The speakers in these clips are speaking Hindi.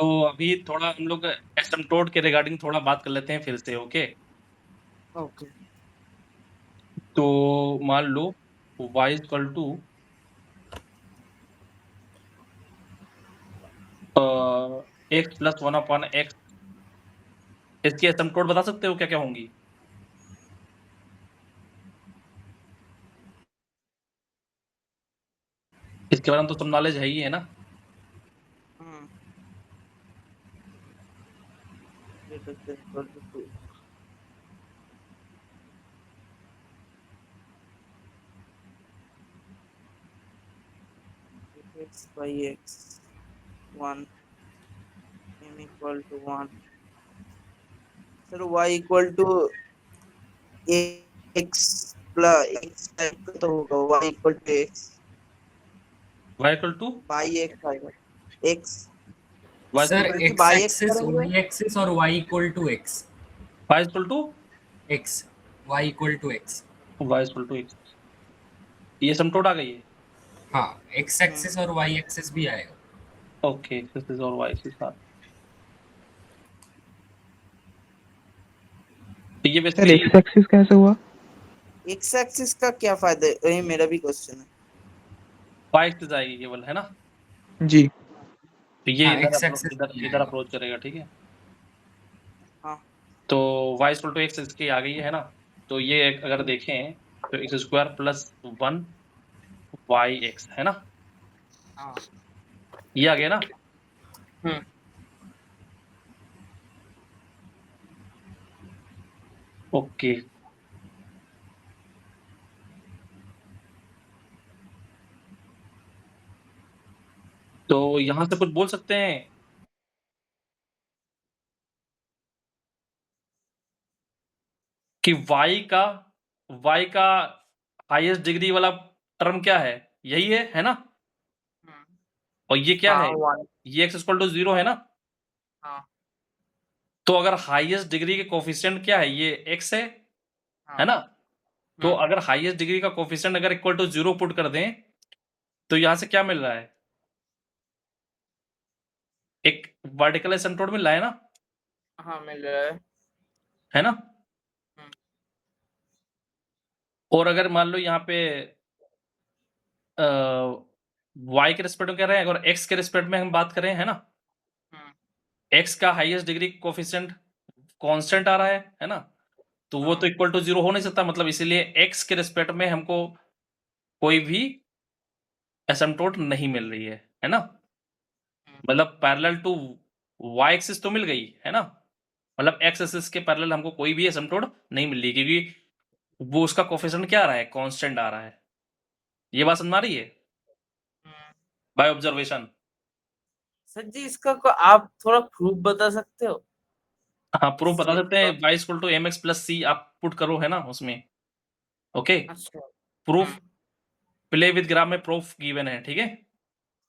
तो अभी थोड़ा हम लोग एसिम्प्टोट के रिगार्डिंग थोड़ा बात कर लेते हैं फिर से, ओके? ओके। तो मान लो y equal to x plus 1 upon x, इसकी एसिम्प्टोट बता सकते हो क्या-क्या होंगी? इसके बारे में तो सब नॉलेज है ही, है ना? हम्म। It is equal to 2. X by x 1 m equal to 1. Sir y equal to x plus x type का तो होगा y equal to x y equal to by x आएगा x y सर इक्वल क्योंकि एक्स by x एक्सिस करेंगे वाई एक्सिस और y equal to x y equal to x y equal to x y equal to x, ये एसिम्प्टोट आ गई है? हाँ एक्स एक्सिस और y एक्सिस भी आएगा। ओके, एक्स इज और y के साथ। तो ये सर बेसिकली एक्स एक्सिस कैसे हुआ? x एक्सिस का क्या फायदा है, ये मेरा भी क्वेश्चन है। y एक्सिस आएगी केवल, है ना? जी। तो ये हाँ इधर एक्स एक्सिस भी इधर आएगा। अप्रोच करेगा, ठीक है? हाँ। तो y इक्वल टू x इसकी आ गई है ना? तो ये अगर देखें तो x स्क्वायर प्लस 1 yx, है ना? हाँ। ये आ गया ना? हम्म। ओके। तो यहाँ से कुछ बोल सकते हैं कि y का हाईएस्ट डिग्री वाला टर्म क्या है? यही है ना? और ये क्या हाँ है? one. ये x इक्वल टू 0 है ना? हाँ तो अगर हाईएस्ट डिग्री के कोएफिशिएंट क्या है? ये x है ना? तो अगर हाईएस्ट डिग्री का कोएफिशिएंट अगर इक्वल टू 0 पुट कर दें, तो यहाँ से क्या मिल रहा है? एक वर्टिकल एसिम्प्टोट मिल रहा है ना? हाँ मिल रहा है। है ना? हम्म। और अगर मान लो यहाँ पे y के रिस्पेक्ट में कह रहे हैं, अगर x के रिस्पेक्ट में हम बात करें, है ना? x का हाईएस्ट डिग्री कोएफिशिएंट कांस्टेंट आ रहा है ना? तो वो तो इक्वल टू 0 हो नहीं सकता, मतलब इसीलिए x के रिस्पेक्ट में हमको कोई भी एसिम्प्टोट नहीं मिल रही है ना? मतलब पैरेलल टू y एक्सिस तो मिल गई, है ना? मतलब x एक्सिस के पैरेलल हमको कोई भी एसिम्प्टोट नहीं मिल रही, क्योंकि वो उसका कोएफिशिएंट क्या आ रहा है? कांस्टेंट आ रहा है। ये बात समझ में आ रही है? By observation. सर जी इसका आप थोड़ा प्रूफ बता सकते हो? हाँ, प्रूफ बता इसके सकते हैं। y equal to mx plus c आप पुट करो, है ना उसमें? ओके। अच्छा। प्रूफ प्ले विद ग्राफ में प्रूफ गिवन है, ठीक है?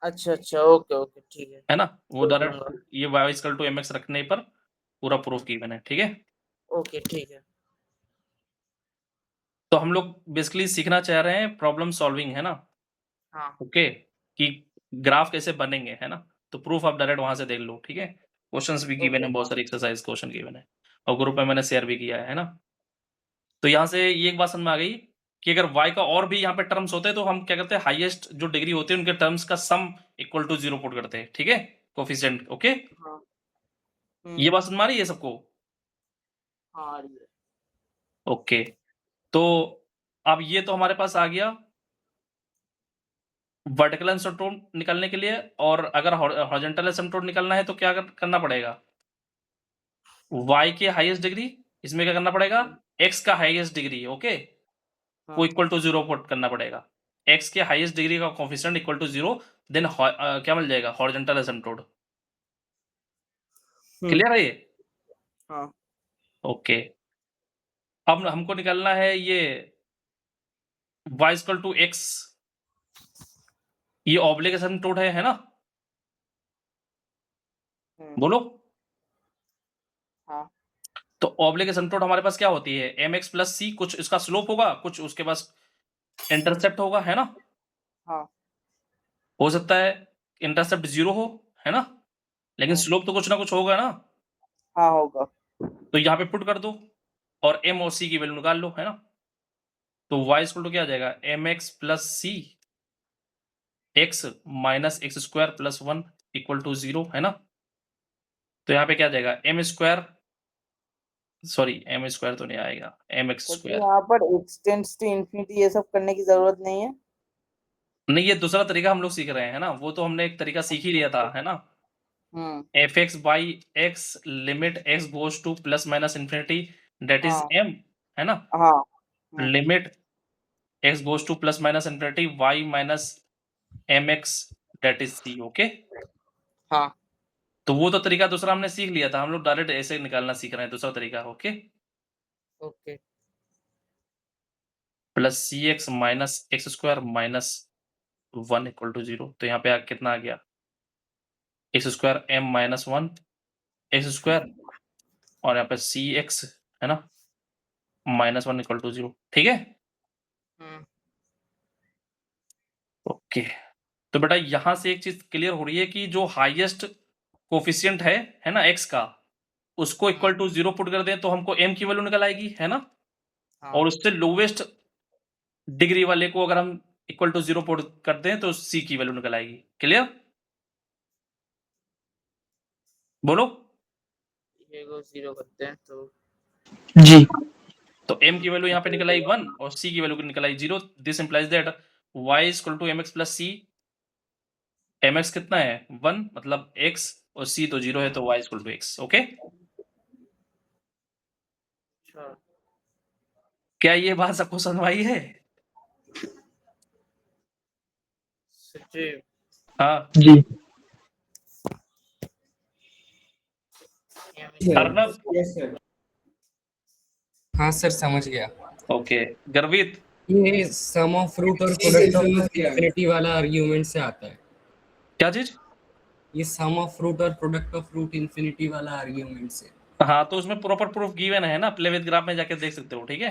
अच्छा अच्छा ओके ओके ठीक है। है ना? वो देख डायरेक्ट लूंगा। ये y इक्वल टू mx रखने पर पूरा प्रूफ गिवन है, ठीक है? ओके ठीक है। तो हम लोग बेसिकली सीखना चाह रहे हैं प्रॉब्लम सॉल्विंग, है ना? हाँ ओके, कि ग्राफ कैसे बनेंगे, है ना? तो प्रूफ आप डायरेक्ट वहां से देख लो, ठीक है? क्वेश्चंस भी गिवन ओके। है, बहुत सारे एक्सरसाइज क्वेश्चन गिवन है, और ग्रुप में मैंने शेयर भी किया है ना? तो यहाँ से ये एक बात समझ में आ गई कि अगर y का और भी यहाँ पे टर्म्स होते हैं, तो हम क्या करते हैं, हाईएस्ट जो डिग्री होती है उनके टर्म्स का सम इक्वल टू 0 पुट करते हैं, ठीक है? Coefficient, okay? हाँ। ये बात समझ में आ रही है सबको? हाँ आ रही है। ओके। तो अब ये तो हमारे पास आ गया वर्टिकल एसिम्प्टोट निकालने के लिए, और अगर हॉरिजॉन्टल एसिम्प्टोट निकालना है तो क्या करना पड़ेगा? y की हाईएस्ट डिग्री, इसमें क्या करना पड़ेगा? x का हाईएस्ट डिग्री, ओके, को हाँ। इक्वल टू 0 पुट करना पड़ेगा। x के हाईएस्ट डिग्री का कोएफिशिएंट इक्वल टू 0, देन क्या मिल जाएगा? Horizontal asymptote. क्लियर है ये? हाँ। ओके। अब हमको निकालना है ये y इक्वल टू x, ये ऑब्लिक एसिम्प्टोट है ना? बोलो। हाँ। तो ऑब्लिक एसिम्प्टोट हमारे पास क्या होती है? mx प्लस c, कुछ इसका स्लोप होगा, कुछ उसके पास इंटरसेप्ट होगा, है ना? हाँ। हो सकता है इंटरसेप्ट 0 हो, है ना? लेकिन स्लोप तो कुछ ना कुछ होगा ना, हाँ होगा। तो यहाँ पे पुट कर दो और m और c की वैल्यू निकाल लो, है ना। तो y इक्वल टू क्या आ जाएगा, mx plus c x minus x square plus 1 equal to 0, है ना। तो यहाँ पे क्या आ जाएगा, m square, sorry m square तो नहीं आएगा, mx सर जी स्क्वायर। यहाँ पर एक्सटेंड्स टू इंफिनिटी ये सब करने की जरूरत नहीं है। नहीं, ये दूसरा तरीका हम लोग सीख रहे हैं ना, वो तो हमने एक तरीका सीख ही लिया था, है ना। Hmm. fx by x limit x goes to plus minus infinity that is हाँ m, है ना। हाँ। Hmm, limit x goes to plus minus infinity y minus mx that is c, okay. हाँ तो वो तो तरीका दूसरा हमने सीख लिया था, हम लोग डायरेक्ट ऐसे निकालना सीख रहे हैं दूसरा तरीका, okay. Okay plus c x minus x square minus 1 equal to 0। तो यहाँ पे कितना आ गया, x square m minus 1 x square और यहाँ पे सी एक्स, है ना, माइनस 1 इक्वल टू 0, ठीक है। हम्म ओके, तो बेटा यहाँ से एक चीज क्लियर हो रही है कि जो हाईएस्ट कोफिशिएंट है ना x का, उसको इक्वल टू 0 पुट कर दें तो हमको m की वैल्यू निकल आएगी, है ना। हाँ और उससे लोवेस्ट डिग्री वाले को अगर हम इक्वल टू 0 पुट कर दें तो c की वैल्यू निकल आएगी, क्लियर। बोलो। ये को 0 करते हैं तो जी। तो m की वैल्यू यहाँ पे निकल आई 1 और c की वैल्यू निकल आई 0। This implies that y equal to mx plus c। mx कितना है 1, मतलब x, और c तो 0 है, तो y equal to x, okay. अच्छा। क्या ये बात सबको समझ आई है? सर जी हाँ जी। अर्नब, हाँ सर समझ गया। ओके। गर्वित, ये सम ऑफ फ्रूट और प्रोडक्ट ऑफ इंफिनिटी वाला आर्ग्यूमेंट से आता है। क्या चीज? ये सम ऑफ फ्रूट और प्रोडक्ट ऑफ फ्रूट इंफिनिटी वाला आर्ग्यूमेंट से। हाँ, तो उसमें प्रॉपर प्रूफ गिवन है ना, प्ले विद ग्राफ में जाके देख सकते हो, ठीक है।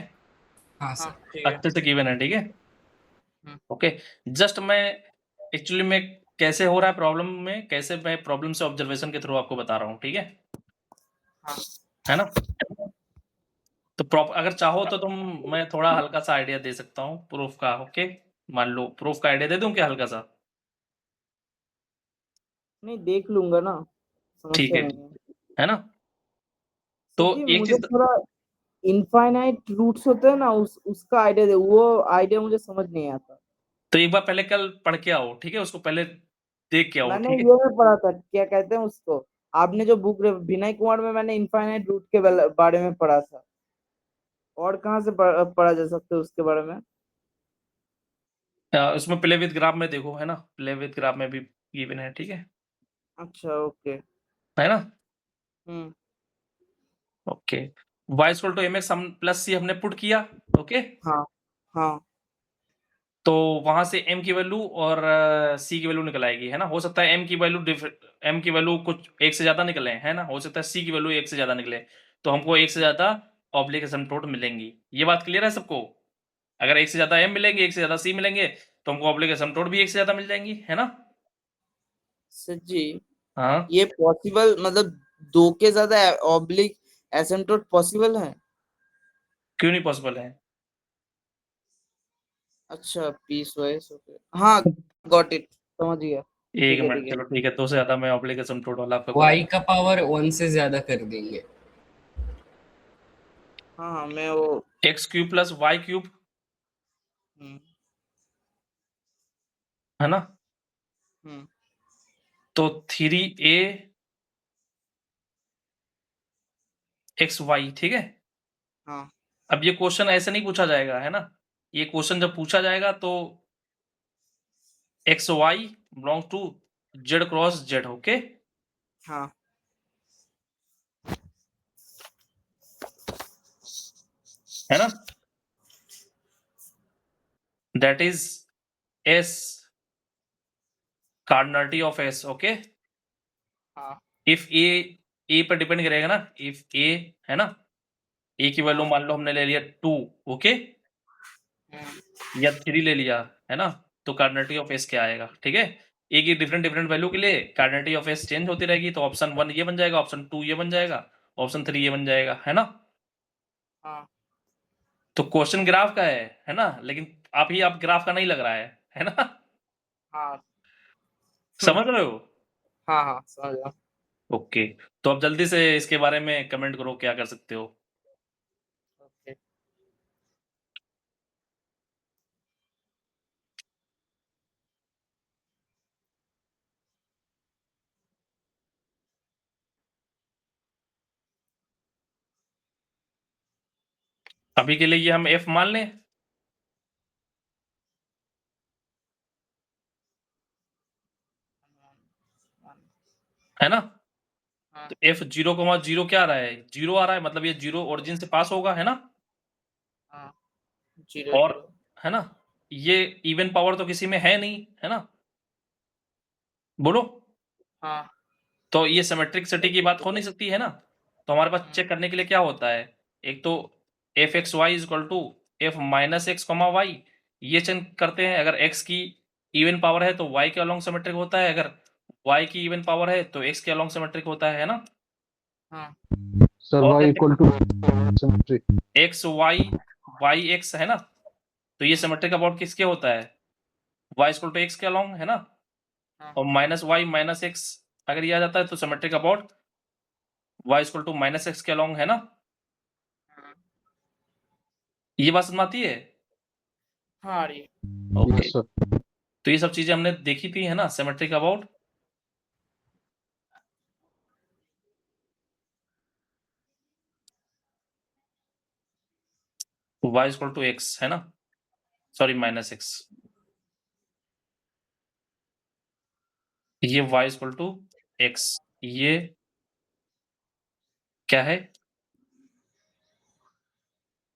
हाँ हाँ सर ठीक है। अच्छे से गिवन है, ठीक है। हम्म। ओके, जस्ट मैं एक्चुअली में कैसे हो रहा है प्रॉब्लम में, कैसे मैं प्रॉब्लम से ऑब्जर्वेशन के थ्रू आपको बता रहा हूँ, ठीक है। हाँ है ना। तो अगर चाहो तो मैं थोड़ा हल्का सा आइडिया दे सकता हूँ प्रूफ का, ओके। मान लो प्रूफ का आइडिया दे दूं क्या, हल्का सा। नहीं देख लूंगा ना, ठीक समस्या है, नहीं है। है ना। सर तो जी एक मुझे चीज, थोड़ा इनफाइनाइट रूट्स होते हैं ना, उसका आइडिया दे, वो आइडिया मुझे समझ नहीं आता। तो एक बार पहले कल पढ़ के आओ, ठीक है, उसको पहले देख के आओ, मैंने ठीक है। ये में पढ़ा था, क्या कहते हैं उसको, आपने जो बुक विनय कुमार में मैंने इनफाइनाइट रूट के बारे में पढ़ा था। और कहाँ से पढ़ा जा सकता है उसके बारे में। उसमें प्ले विद ग्राफ में देखो, है ना, प्ले विद ग्राफ में भी गिवन है, ठीक है। अच्छा ओके। है ना। Hmm. Okay, y equal to mx हम प्लस c हमने पुट किया, ओके। हाँ हाँ। तो वहां से m की वैल्यू और c की वैल्यू निकल आएगी, है ना। हो सकता है m की वैल्यू कुछ एक से ज्यादा निकले, है ना, हो सकता है c की वैल्यू एक से ज्यादा निकले, तो हमको एक से ज्यादा ऑब्लिक एसिम्प्टोट मिलेंगी। ये बात क्लियर है सबको? अगर एक से ज्यादा m मिलेंगे, एक से ज्यादा c मिलेंगे, तो हमको ऑब्लिक एसिम्प्टोट भी एक से ज्यादा मिल जाएंगी, है ना। सर जी हाँ, ये पॉसिबल, मतलब दो के ज्यादा ऑब्लिक एसिम्प्टोट पॉसिबल है। क्यों नहीं पॉसिबल है? अच्छा पीस वाइज ओके, हाँ गॉट इट, समझ गया। एक ठीक है मिनट, ठीक है। चलो ठीक है, दो से ज्यादा मैं ऑब्लिक एसिम्प्टोट वाला आपका y का पावर 1 से ज्यादा कर देंगे। हाँ हाँ मैं वो x cube plus y cube, hmm है ना। हम्म तो 3a एक्स वाई, ठीक है। हाँ अब ये क्वेश्चन ऐसे नहीं पूछा जाएगा, है ना। ये क्वेश्चन जब पूछा जाएगा तो x y belong to Z cross Z, okay. हाँ है ना। That is S cardinality of S, okay. हाँ इफ ए पर डिपेंड करेगा ना, इफ ए, है ना, ए की वैल्यू हाँ मान लो हमने ले लिया 2, ओके, हम्म, या 3 ले लिया, है ना, तो कार्डिनलिटी ऑफ एस क्या आएगा, ठीक है। ए की डिफरेंट वैल्यू के लिए कार्डिनलिटी ऑफ एस चेंज होती रहेगी, तो ऑप्शन 1 ये बन जाएगा, ऑप्शन 2 ये बन जाएगा, ऑप्शन 3 ये बन जाएगा, है ना? हाँ तो क्वेश्चन ग्राफ का है ना? लेकिन आप ग्राफ का नहीं लग रहा है ना? हाँ समझ रहे हो? हाँ हाँ समझ गया। ओके, तो अब जल्दी से इसके बारे में कमेंट करो, क्या कर सकते हो? ओके अभी के लिए ये हम एफ मान लें, है ना? हाँ तो एफ 0,0 क्या आ रहा है? 0 आ रहा है, मतलब ये 0 ओरिजिन से पास होगा, है ना? हाँ 0 और 0 है ना, ये इवन पावर तो किसी में है नहीं, है ना? बोलो। हाँ तो ये सिमेट्रिक सिटी की बात हो नहीं सकती, है ना? तो हमारे पास चेक करने के लिए क्या होता है, एक तो f x y is equal to f minus x comma y, ये चेक करते हैं। अगर एक्स की इवन पावर है तो वाई के अलोंग सिमेट्रिक होता है, अगर वाई की इवन पावर है तो एक्स के अलोंग सिमेट्रिक होता है ना? हाँ सर और y equal to symmetry. X y y x, है ना? तो ये सिमेट्रिक अबाउट किसके होता है? वाई इक्वल टू एक्स के अलोंग, है ना? हाँ और माइनस वाई माइनस एक्स अगर ये आ जाता है तो symmetric about y equal to minus x के अलोंग, है ना? हाँ ये बात समझ में आती है? हाँ अरे ओके, यस सर। तो ये सब चीजें हमने देखी थी, है ना, symmetric about. y equal to x, है ना? सॉरी माइनस एक्स, ये y इक्वल टू एक्स, ये क्या है?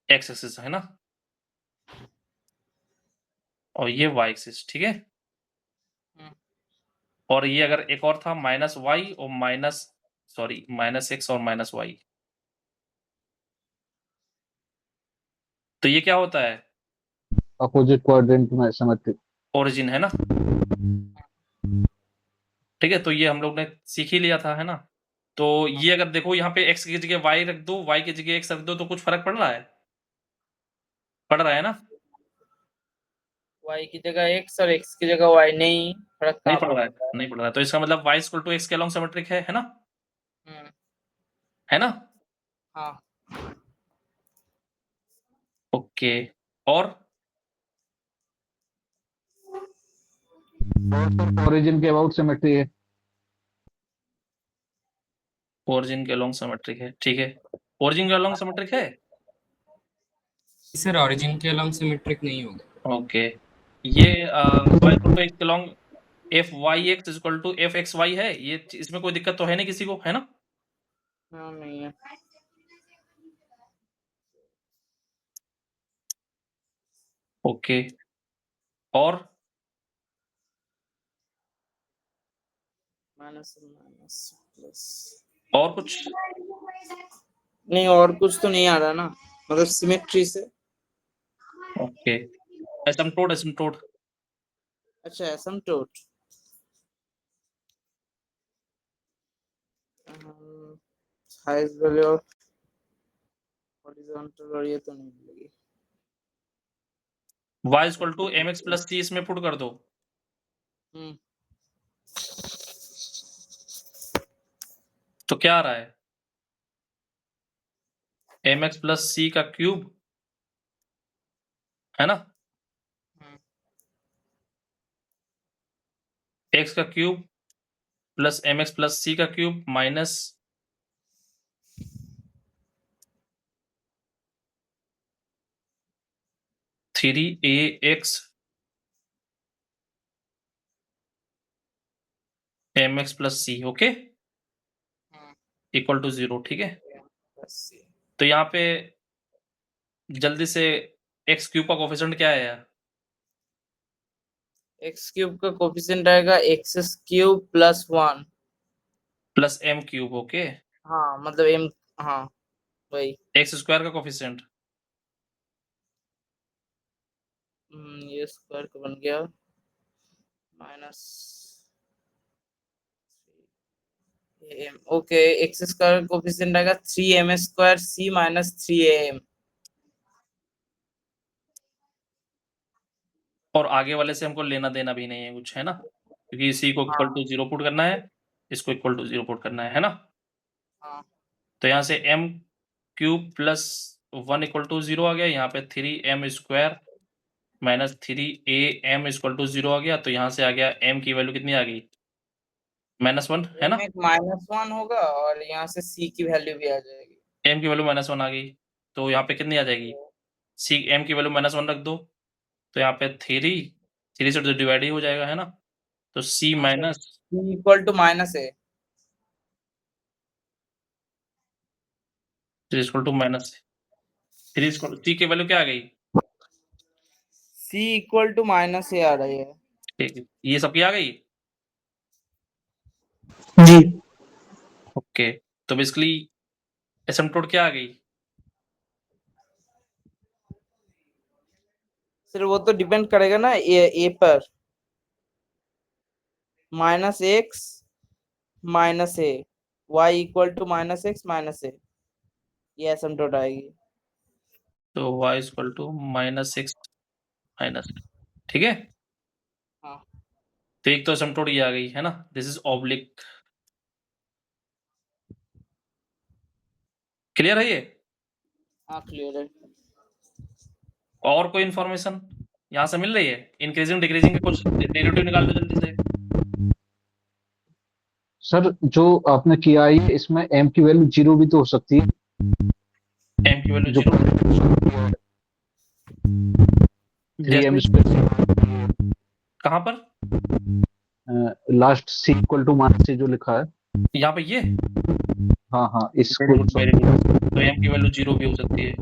एक्स एक्सिस, है ना? और ये y एक्सिस, ठीक है? और ये अगर एक और था माइनस वाई और माइनस एक्स और माइनस वाई, तो ये क्या होता है? अपोजिट क्वाड्रेंट में सिमेट्री। ओरिजिन, है ना? ठीक है, तो ये हम लोग ने सीख ही लिया था, है ना? तो ये अगर देखो यहाँ पे x की जगह y रख दो, y की जगह x रख दो, तो कुछ फर्क पड़ रहा है? पड़ रहा है ना? y की जगह x और x की जगह y नहीं, फर्क नहीं कहाँ पड़ रहा है, पड़ता है? नहीं पड़ रहा है। तो इसका मतलब y इक्वल टू एक्स के अलोंग सिमेट्रिक है ना? हम्म, है ना? हाँ ओके, और ओरिजिन के अबाउट सिमेट्री है। ओरिजिन के अलोंग सिमेट्रिक है, ठीक है। ओरिजिन के अलोंग सिमेट्रिक है, सर ओरिजिन के अलोंग सिमेट्रिक नहीं होगा। ओके। ये y इक्वल टू एक्स के along f y x is equal to f x y है, ये इसमें कोई दिक्कत तो है नहीं किसी को, है ना? हाँ नहीं है। ओके, और माइनस माइनस प्लस, और कुछ? नहीं और कुछ तो नहीं आ रहा ना, मतलब सिमेट्री से। Okay, asymptote. अच्छा asymptote, highest value of horizontal, और ये तो नहीं मिलेगी। y equal to m x plus c इसमें पुट कर दो, हम्म तो क्या आ रहा है? एम एक्स प्लस सी का क्यूब, है ना? एक्स का cube plus m x plus c का cube minus three a x m x plus c, okay, equal to 0, ठीक है? तो यहाँ पे जल्दी से एक्स क्यूब का कोफिशिएंट क्या है यार? एक्स क्यूब का कोफिशिएंट आएगा x cube plus 1। Plus m cube, okay. हाँ मतलब एम, हाँ वही। एक्स स्क्वायर का कोफिशिएंट ये स्क्वायर का बन गया minus okay, x square coefficient आएगा 3m square c minus 3am। और आगे वाले से हमको लेना देना भी नहीं है कुछ, है ना? क्योंकि c को इक्वल टू 0 पुट करना है, इसको इक्वल टू 0 पुट करना है ना? हाँ तो यहाँ से m cube plus 1 equal to 0 आ गया, यहाँ पे 3m square minus 3am equal to 0 आ गया, तो यहाँ से आ गया m की वैल्यू कितनी आ गई? -1, है ना? -1 होगा और यहाँ से c की वैल्यू भी आ जाएगी। m की वैल्यू -1 आ गई, तो यहाँ पे कितनी आ जाएगी? m की वैल्यू -1 रख दो, तो यहाँ पे 3 से तो डिवाइड ही हो जाएगा, है ना? तो c minus c equal to -a। 3 equal to minus 3 equal c की वैल्यू क्या आ गई? c इक्वल टू -a आ रही है। ठीक है, ये सबकी आ गई? जी ओके, तो बेसिकली एसिम्पटोट क्या आ गई? सर वो तो डिपेंड करेगा ना a पर। -x -a y equal to -x -a, ये एसिम्पटोट आएगी। तो y इक्वल टू -6 माइनस, ठीक है? हाँ तो एक तो एसिम्पटोट ये आ गई, है ना? This is oblique. क्लियर है ये? हाँ क्लियर है। और कोई इन्फॉर्मेशन यहाँ से मिल रही है? इंक्रीजिंग डिक्रीजिंग के कुछ डेरिवेटिव निकाल दो जल्दी से। सर जो आपने किया है इसमें m की वैल्यू 0 भी तो हो सकती है, m की वैल्यू जो 0 3m जैसे स्क्वायर कहाँ पर? Last c equal to -a जो लिखा है। यहाँ पे ये? हाँ हाँ, वेरी इसको गुड, वेरी गुड। तो m की वैल्यू 0 भी हो सकती है,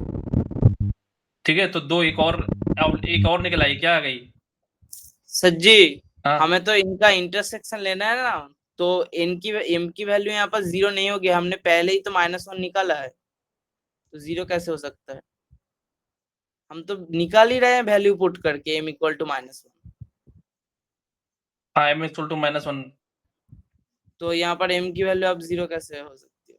ठीक है? तो दो एक और निकल आई, क्या आ गई? सर जी हाँ, हमें तो इनका इंटरसेक्शन लेना है ना, तो m की वैल्यू यहाँ पर 0 नहीं होगी, हमने पहले ही तो -1 निकाला है, तो 0 कैसे हो सकता है? हम तो निकाल ही रहे हैं वैल्यू पुट करके m इक्वल टू -1। हाँ, m इक्वल टू -1। तो यहाँ पर m की वैल्यू अब 0 कैसे हो सकती है?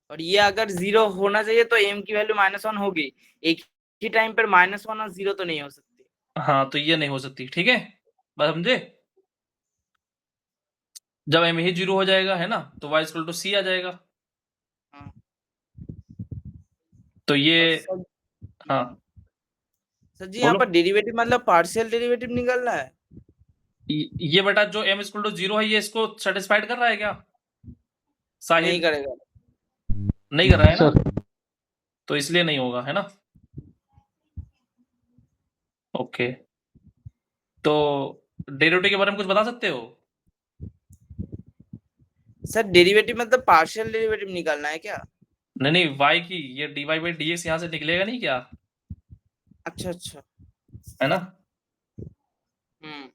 और ये अगर 0 होना चाहिए तो m की वैल्यू -1 होगी, एक ही टाइम पर -1 और 0 तो नहीं हो सकती। हाँ, तो ये नहीं हो सकती, ठीक है? बात समझे? जब m ही 0 हो जाएगा, है ना, तो y इक्वल टू c आ जाएगा। हाँ। तो ये और सर हाँ, सर जी यहाँ बोलो। पर डेरिवेटिव मतलब पार्शियल डेरिवेटिव निकलना है। ये बेटा जो m इक्वल टू 0 है, ये इसको सेटिस्फाइड कर रहा है क्या नहीं साहिल? करेगा। नहीं कर रहा है ना, सर तो इसलिए नहीं होगा, है ना? ओके, तो डेरिवेटिव के बारे में कुछ बता सकते हो? सर डेरिवेटिव मतलब पार्शियल डेरिवेटिव निकालना है क्या? नहीं y की ये dy बाई dx यहाँ से निकलेगा नहीं क्या, अच्छा अच्छा। है ना? हम्म।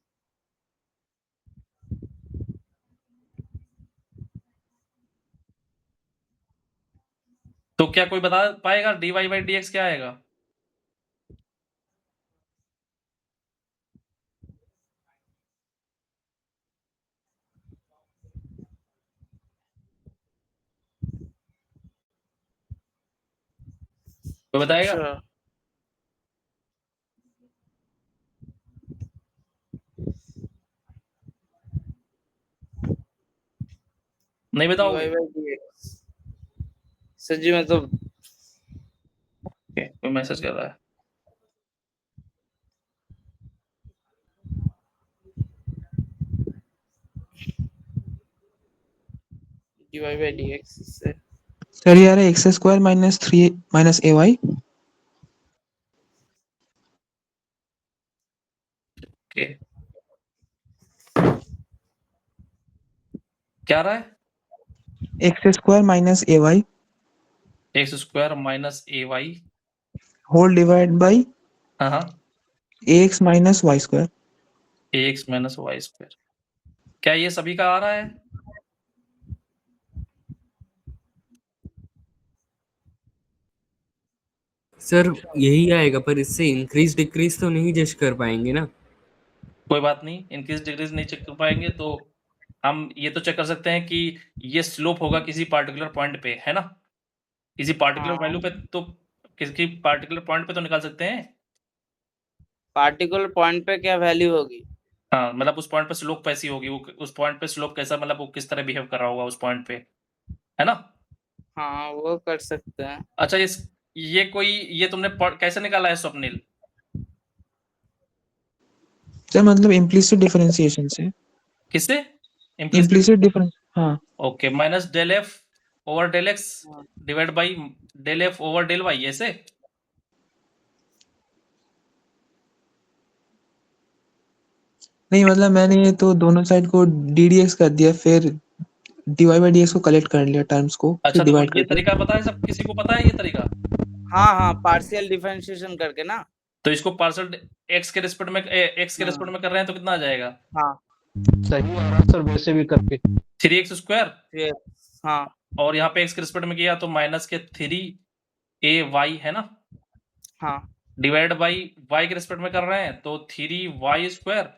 तो क्या कोई बता पाएगा dy बाई dx क्या आएगा? कोई बताएगा? अच्छा नहीं dy बताओगे? By dx। सर जी मैं तो ओके, कोई मैसेज कर रहा है। dy बाई dx से सर ये आ रहा है x square minus 3 minus a y. Okay, क्या आ रहा है? X square minus a y x square minus a y, whole divide by हाँ हाँ, a x minus y square. A x minus y square. क्या ये सभी का आ रहा है? सर यही आएगा, पर इससे इंक्रीज डिक्रीज तो नहीं जज कर पाएंगे ना। कोई बात नहीं, इंक्रीज डिक्रीज नहीं चेक कर पाएंगे तो हम ये तो चेक कर सकते हैं कि ये स्लोप होगा किसी पार्टिकुलर पॉइंट पे, है ना? किसी पार्टिकुलर वैल्यू पे तो किसी पार्टिकुलर पॉइंट पे तो निकाल सकते हैं। पार्टिकुलर पॉइंट पे क्या वैल्यू होगी? हाँ, मतलब उस पॉइंट पे स्लोप कैसी होगी, वो उस पॉइंट पे स्लोप कैसा, मतलब वो किस तरह बिहेव कर रहा होगा उस पॉइंट पे, है ना? हाँ, वो कर सकते हैं। अच्छा, ये तुमने कैसे निकाला है स्वप्निल? सर मतलब इम्प्लीसिट डिफरेंशिएशन से। किससे? इम्प्लीसिट डिफरेंस, हाँ। Okay, minus del f over del x हाँ। Divide by del f over del y, ऐसे? नहीं मतलब मैंने तो दोनों साइड को ddx कर दिया, फिर dy by dx को कलेक्ट कर लिया टर्म्स को, फिर अच्छा, तो डिवाइड ये कर तरीका दिया। पता है, सब किसी को पता है ये तरीका? हाँ, पार्शियल डिफरेंशिएशन करके ना। तो इसको पार्शियल एक्स के रिस्पेक्ट में कर रहे हैं तो कितना आ जाएगा? हाँ, सही आ रहा सर वैसे भी करके। 3x स्क्वायर, फिर हाँ, और यहाँ पे एक्स के रिस्पेक्ट में किया तो माइनस के 3ay, है ना? हाँ, डिवाइड बाई y के रिस्पेक्ट में कर रहे हैं तो 3y स्क्वायर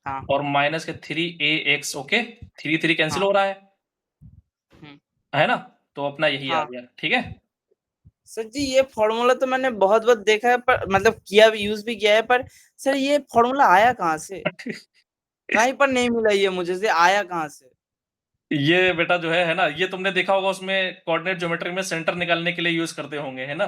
हाँ, और माइनस के 3ax। ओके, 3 कैंसिल हाँ, हो रहा हम्म, है ना? तो अपना यही आ हाँ। गया, ठीक है। सर जी, ये फॉर्मूला तो मैंने बहुत बार देखा है, पर मतलब किया भी, यूज भी किया है, पर सर ये फॉर्मूला आया कहाँ से? कहीं पर नहीं मिला ये मुझे, से आया कहाँ से? ये बेटा जो है ना, ये तुमने देखा होगा उसमें कोऑर्डिनेट ज्योमेट्री में सेंटर निकालने के लिए यूज करते होंगे, है ना?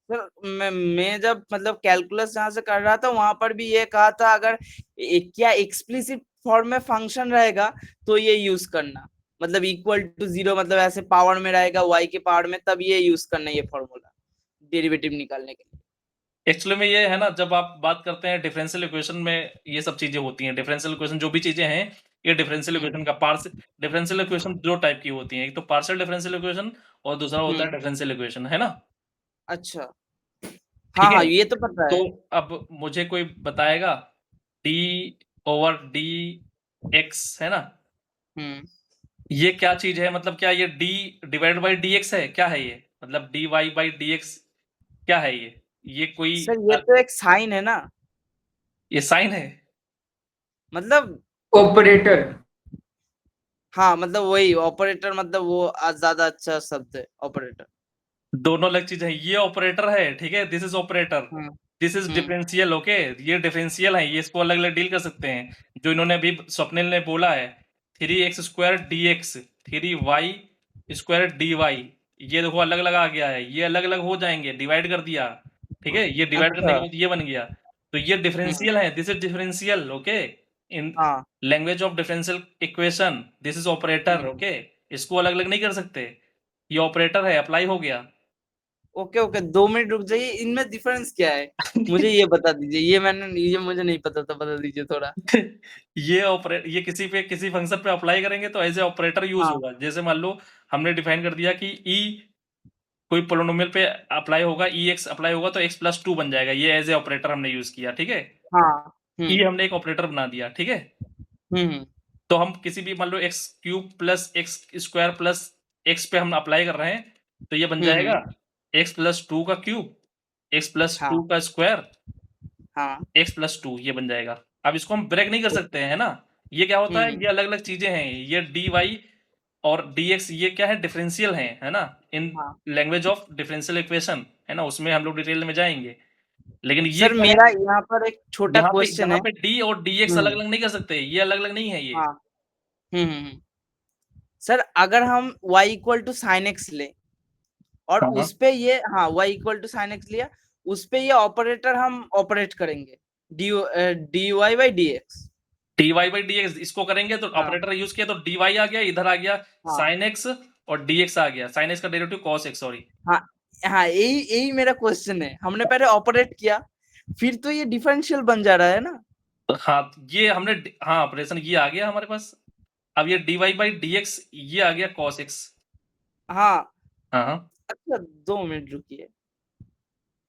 सर मैं जब मतलब कैलकुलस जहाँ से कर रहा था, वहां पर भी ये कहा था, अगर क्या एक्सप्लिसिट फॉर्म में फंक्शन रहेगा तो ये यूज करना, मतलब इक्वल टू 0, मतलब ऐसे पावर में रहेगा y के पावर में, तब ये यूज करना ये फॉर्मूला डेरिवेटिव निकालने के लिए। एक्चुअली में ये है ना, जब आप बात करते हैं डिफरेंशियल इक्वेशन में ये सब चीजें होती हैं। डिफरेंशियल इक्वेशन जो भी चीजें हैं, ये डिफरेंशियल हम्म, इक्वेशन का पार्स डिफरेंशियल इक्वेशन दो टाइप की होती हैं, एक तो पार्शियल डिफरेंशियल इक्वेशन और दूसरा होता है हम्म, डिफरेंशियल इक्वेशन, है ना? अच्छा, हाँ, ठीक हाँ, है, ये तो पता तो है। अब मुझे कोई बताएगा डी ओवर डी एक्स, है ना? हम्म, ये क्या चीज है, मतलब क्या ये d divide by d x है, क्या है ये? मतलब d y by d x क्या है ये कोई सर ये तो एक साइन है ना, ये साइन है? मतलब ऑपरेटर। हाँ, मतलब वही ऑपरेटर, मतलब वो ज्यादा अच्छा शब्द है ऑपरेटर। दोनों अलग चीज है, ये ऑपरेटर है, ठीक है, this is operator, hmm, this is hmm, differential. Okay, ये डिफरेंशियल है, ये इसको अलग अलग डील कर सकते हैं। जो इन्होंने अभी स्वप्निल ने बोला है 3x square d x 3y square d y, ये देखो अलग अलग आ गया है, ये अलग अलग हो जाएंगे, डिवाइड कर दिया, ठीक है, ये डिवाइड करने अच्छा, के बाद ये बन गया, तो ये डिफरेंशियल है, दिस इज डिफरेंशियल। ओके, इन हाँ, language of differential equation this is operator. Okay, इसको अलग अलग नहीं कर सकते, ये ऑपरेटर है, अप्लाई हो गया। ओके, ओके, 2 मिनट रुक जाइए, इनमें डिफरेंस क्या है मुझे ये बता दीजिए, ये मुझे नहीं पता था, बता दीजिए थोड़ा। ये किसी फंक्शन पे अप्लाई करेंगे तो एज ए ऑपरेटर यूज हाँ, होगा। जैसे मान लो हमने डिफाइन कर दिया कि ई कोई पोलिनोमियल पे अप्लाई होगा, ई एक्स अप्लाई होगा तो एक्स प्लस टू बन जाएगा, ये एज ए ऑपरेटर हमने यूज किया, ठीक है। हाँ, ई हमने एक ऑपरेटर बना दिया, ठीक है। हम्म, तो हम किसी भी मान लो x cube plus x square plus x पे हम अप्लाई कर रहे हैं तो ये बन जाएगा एक्स प्लस टू का क्यूब एक्स प्लस हाँ, टू का स्क्वायर हाँ, एक्स प्लस टू, ये बन जाएगा। अब इसको हम ब्रेक नहीं कर सकते हैं, है ना? ये क्या होता है, हम्म, ये अलग अलग चीजें हैं, ये डी वाई और डी एक्स ये क्या है, डिफरेंशियल है ना? इन हाँ। लैंग्वेज ऑफ डिफरेंशियल इक्वेशन, है ना, उसमें हम लोग डिटेल में जाएंगे। लेकिन ये सर क्या मेरा है, यहाँ पर एक छोटा क्वेश्चन यहाँ है। पे डी और डी एक्स अलग हम्म, अलग नहीं कर सकते, ये अलग अलग नहीं है ये। हाँ, सर अगर हम y equal to sine x ले, और हाँ, उस पे ये, हाँ, y equal to sine x लिया, उस पे ये ऑपरेटर हम ऑपरेट करेंगे, d y by d x. D y by d x इसको करेंगे तो हाँ, ऑपरेटर यूज किया तो डी वाई आ गया, इधर आ गया हाँ, साइन एक्स और डी एक्स आ गया, साइन एक्स का डेरिवेटिव कॉस एक्स, सॉरी। हाँ, हाँ, यही यही मेरा क्वेश्चन है, हमने पहले ऑपरेट किया, फिर तो ये डिफरेंशियल बन जा रहा है ना। हाँ, ये हमने हाँ ऑपरेशन ये आ गया हमारे पास। अब ये d y by d x ये आ गया कॉस एक्स। हाँ, हाँ, हाँ। अच्छा, 2 मिनट रुकिए,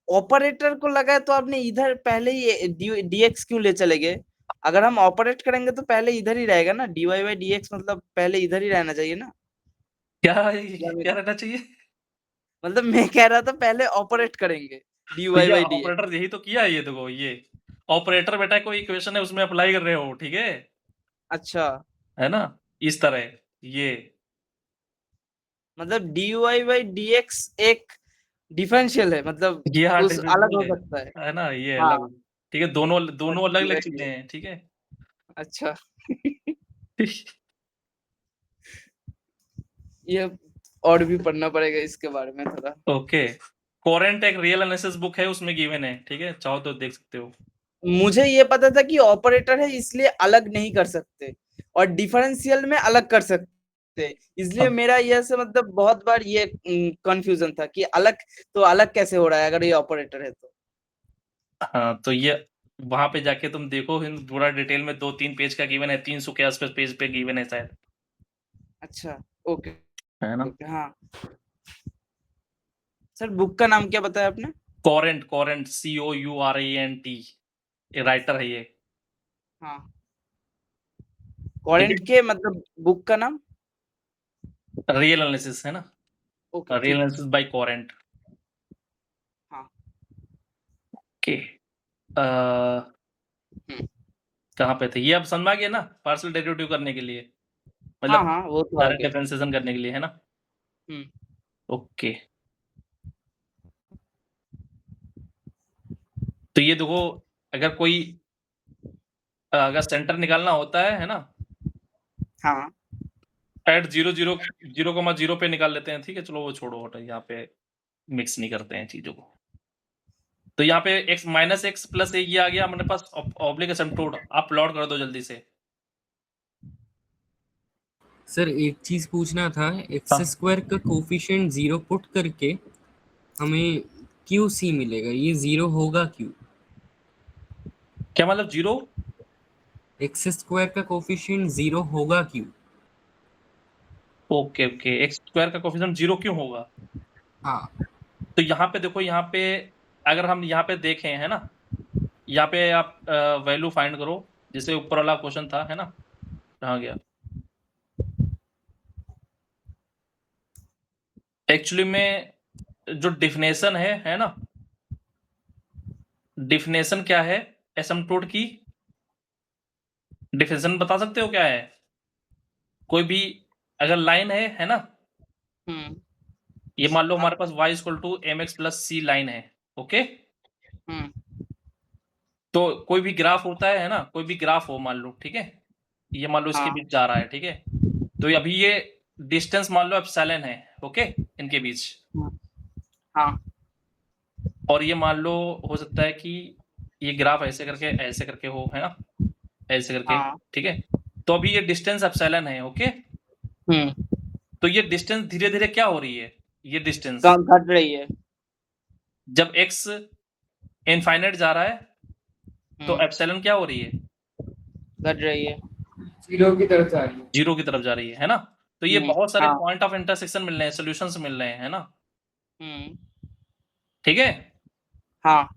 ऑपरेटर को लगा है तो आपने इधर पहले ही डीएक्स क्यों ले चले गए? अगर हम ऑपरेट करेंगे तो पहले इधर ही रहेगा ना, d y by d x, मतलब पहले इधर ही रहना चाहिए ना। क्या या क्या रहना चाहिए? मतलब मैं कह रहा था पहले ऑपरेट करेंगे डी तो वाई ये बाई डी एक्स। ऑपरेटर यही तो किया है, ये देखो ये ऑपरेटर बेटा कोई इक्वेशन है उसमें अप्लाई कर रहे हो, ठीक है। अच्छा, है ना? इस तरह ये मतलब dy/dx एक डिफरेंशियल है, मतलब हाँ उस अलग हो डिफरेंशियल सकता है। है ना? ये हाँ, अलग ठीक है, दोनों दोनों अलग-अलग एग्जैक्टली। चीज़ें हैं, ठीक है? अच्छा। ये और भी पढ़ना पड़ेगा इसके बारे में थोड़ा। ओके। कोरेंट एक रियल एनालिसिस बुक है, उसमें गिवन है, ठीक है? चाहो तो देख सकते हो। मुझे ये पता था कि ऑपरेटर है इसलिए अलग नहीं कर सकते, और डिफरेंशियल में अलग कर सकते, इसलिए हाँ। मेरा ये से मतलब बहुत बार ये कंफ्यूजन था कि अलग तो अलग कैसे हो रहा है अगर ये ऑपरेटर है तो। हाँ, तो ये वहाँ पे जाके तुम देखो हिंद पूरा डिटेल में 2-3 पेज का गिवन है, 300 के आस-पास पेज पे गिवन है शायद। अच्छा, ओके, है ना? ओके, हाँ। सर बुक का नाम क्या बताया आपने? कोरेंट COURENT ये राइटर है ये। हाँ, कॉरेंट के मतलब बुक का नाम? रियल एनालिसिस है ना? ओके, रियल ठीक। Analysis bye coherent. हाँ। ओके। कहाँ पे थे? ये अब समझ में आ गया ना? पार्शियल डेरिवेटिव करने के लिए, हाँ, मतलब हाँ, वो तो आ डायरेक्ट गया। डिफरेंशिएशन करने के लिए, है ना? हुँ। ओके। तो ये देखो, अगर कोई अगर सेंटर निकालना होता है ना? हाँ। एट 0, 0, 0,0 पे निकाल लेते हैं, ठीक है? चलो वो छोड़ो हटो, यहाँ पे मिक्स नहीं करते हैं चीज़ों को। तो यहाँ पे x माइनस x प्लस ये आ गया अपने पास ऑब्लिक एसिम्पटोट। आप प्लॉट कर दो जल्दी से। सर एक चीज पूछना था, हाँ। x² का कोफिशिएंट 0 पुट करके हमें QC मिलेगा, ये 0 होगा क्यों? क्या मतलब 0? x² का कोफिशिएंट 0 होगा क्यों? Okay, okay. x स्क्वायर का कोएफिशिएंट 0 क्यों होगा? हाँ तो यहाँ पे देखो, यहाँ पे अगर हम यहाँ पे देखें, है ना? यहाँ पे आप वैल्यू फाइंड करो, जैसे ऊपर वाला क्वेश्चन था, है ना? कहाँ गया? एक्चुअली में जो डेफिनेशन है ना? डेफिनेशन क्या है एसिम्पटोट की? डेफिनेशन बता सकते हो क्या है? कोई भी अगर लाइन है ना? हुँ। ये मान लो हाँ। हमारे पास y = mx + c लाइन है, ओके? हुँ। तो कोई भी ग्राफ होता है ना? कोई भी ग्राफ हो मान लो, ठीक है? ये मान लो इसके हाँ। बीच जा रहा है, ठीक है? तो अभी ये डिस्टेंस मान लो एप्सिलॉन है, ओके? इनके बीच। हुँ। हाँ। और ये मान लो हो सकता है कि ये ग्राफ ऐसे करके हो, है ना? ऐसे करके, हाँ। ठीक है? तो अभी ये डिस्टेंस एप्सिलॉन है, ओके? हुँ। तो ये डिस्टेंस धीरे-धीरे क्या हो रही है? ये डिस्टेंस कम घट रही है। जब x इनफाइनाइट जा रहा है, तो हुँ। एप्सिलॉन क्या हो रही है? घट रही है। 0 की तरफ जा रही है। 0 की तरफ जा रही है ना? तो ये हुँ। बहुत सारे हाँ। पॉइंट ऑफ इंटरसेक्शन मिल रहे हैं, सॉल्यूशंस मिल रहे हैं, है ना? हुँ। ठीक है? हाँ।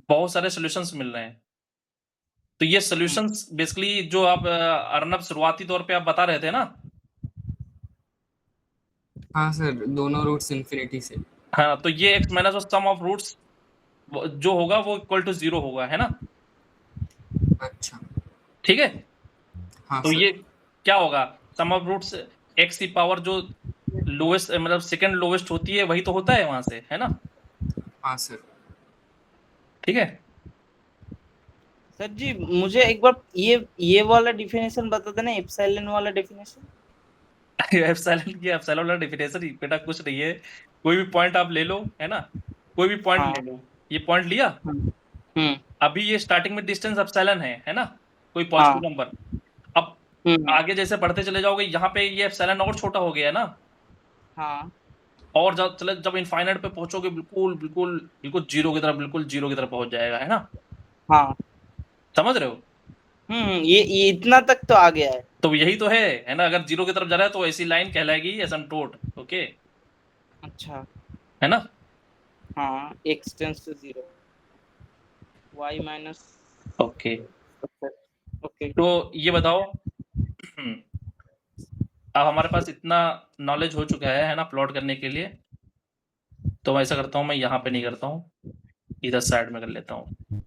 बहुत सारे सॉल्यूशंस मिल रहे हैं। तो ये हुँ। सॉल्यूशंस बेसिकली जो आप अर्नब शुरुआती तौर पे आप बता रहे थे ना? हाँ सर, दोनों रूट्स इन्फिनिटी से। हाँ, तो ये x minus of sum of roots जो होगा वो इक्वल टू 0 होगा, है ना? अच्छा। ठीक है? हाँ तो सर। ये क्या होगा? सम ऑफ रूट्स x की पावर जो लोएस्ट मतलब सेकंड लोएस्ट होती है वही तो होता है वहां से, है ना? हाँ सर। ठीक है? सर जी मुझे एक बार ये वाला डेफिनेशन बता देना, एप्सिलॉन वाला डेफिनेशन। एप्सिलॉन वाला डेफिनेशन ही बेटा कुछ नहीं है। कोई भी पॉइंट आप ले लो, है ना? कोई भी पॉइंट हाँ। ले लो। ये पॉइंट लिया? हुँ। हुँ। अभी ये स्टार्टिंग में डिस्टेंस एप्सिलॉन है ना? कोई हाँ। Positive number. अब हुँ। आगे जैसे बढ़ते चले जाओगे, यहाँ पे ये एप्सिलॉन और छोटा हो गया है ना? हाँ। और जब इनफाइनाइट पे पहुंचोगे बिल्कुल 0 की तरफ, बिल्कुल 0 की तरफ पहुंच जाएगा, है ना? हाँ। समझ रहे हो? ये इतना तक तो आ गया है। तो यही तो है ना? अगर 0 की तरफ जा रहा है तो ऐसी लाइन कहलाएगी एसिम्पटोट, ओके? अच्छा। है ना? हाँ, x tends to 0, y minus. Okay. Okay. तो ये बताओ अब हमारे पास इतना नॉलेज हो चुका है ना प्लॉट करने के लिए। तो मैं ऐसा करता हूँ, मैं यहाँ पे नहीं करता हूँ, इधर साइड में कर लेता हूँ।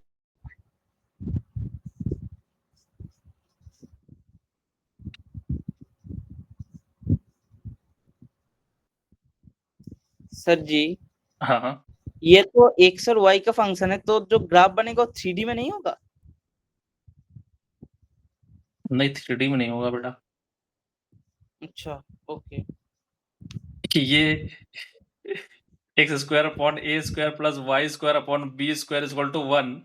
सर जी, हाँ, हाँ। ये तो x और y का फंक्शन है, तो जो ग्राफ बनेगा वो 3D में नहीं होगा? नहीं 3D में नहीं होगा बेटा। अच्छा, ओके। कि ये x square upon a square plus y square upon b square equal to 1,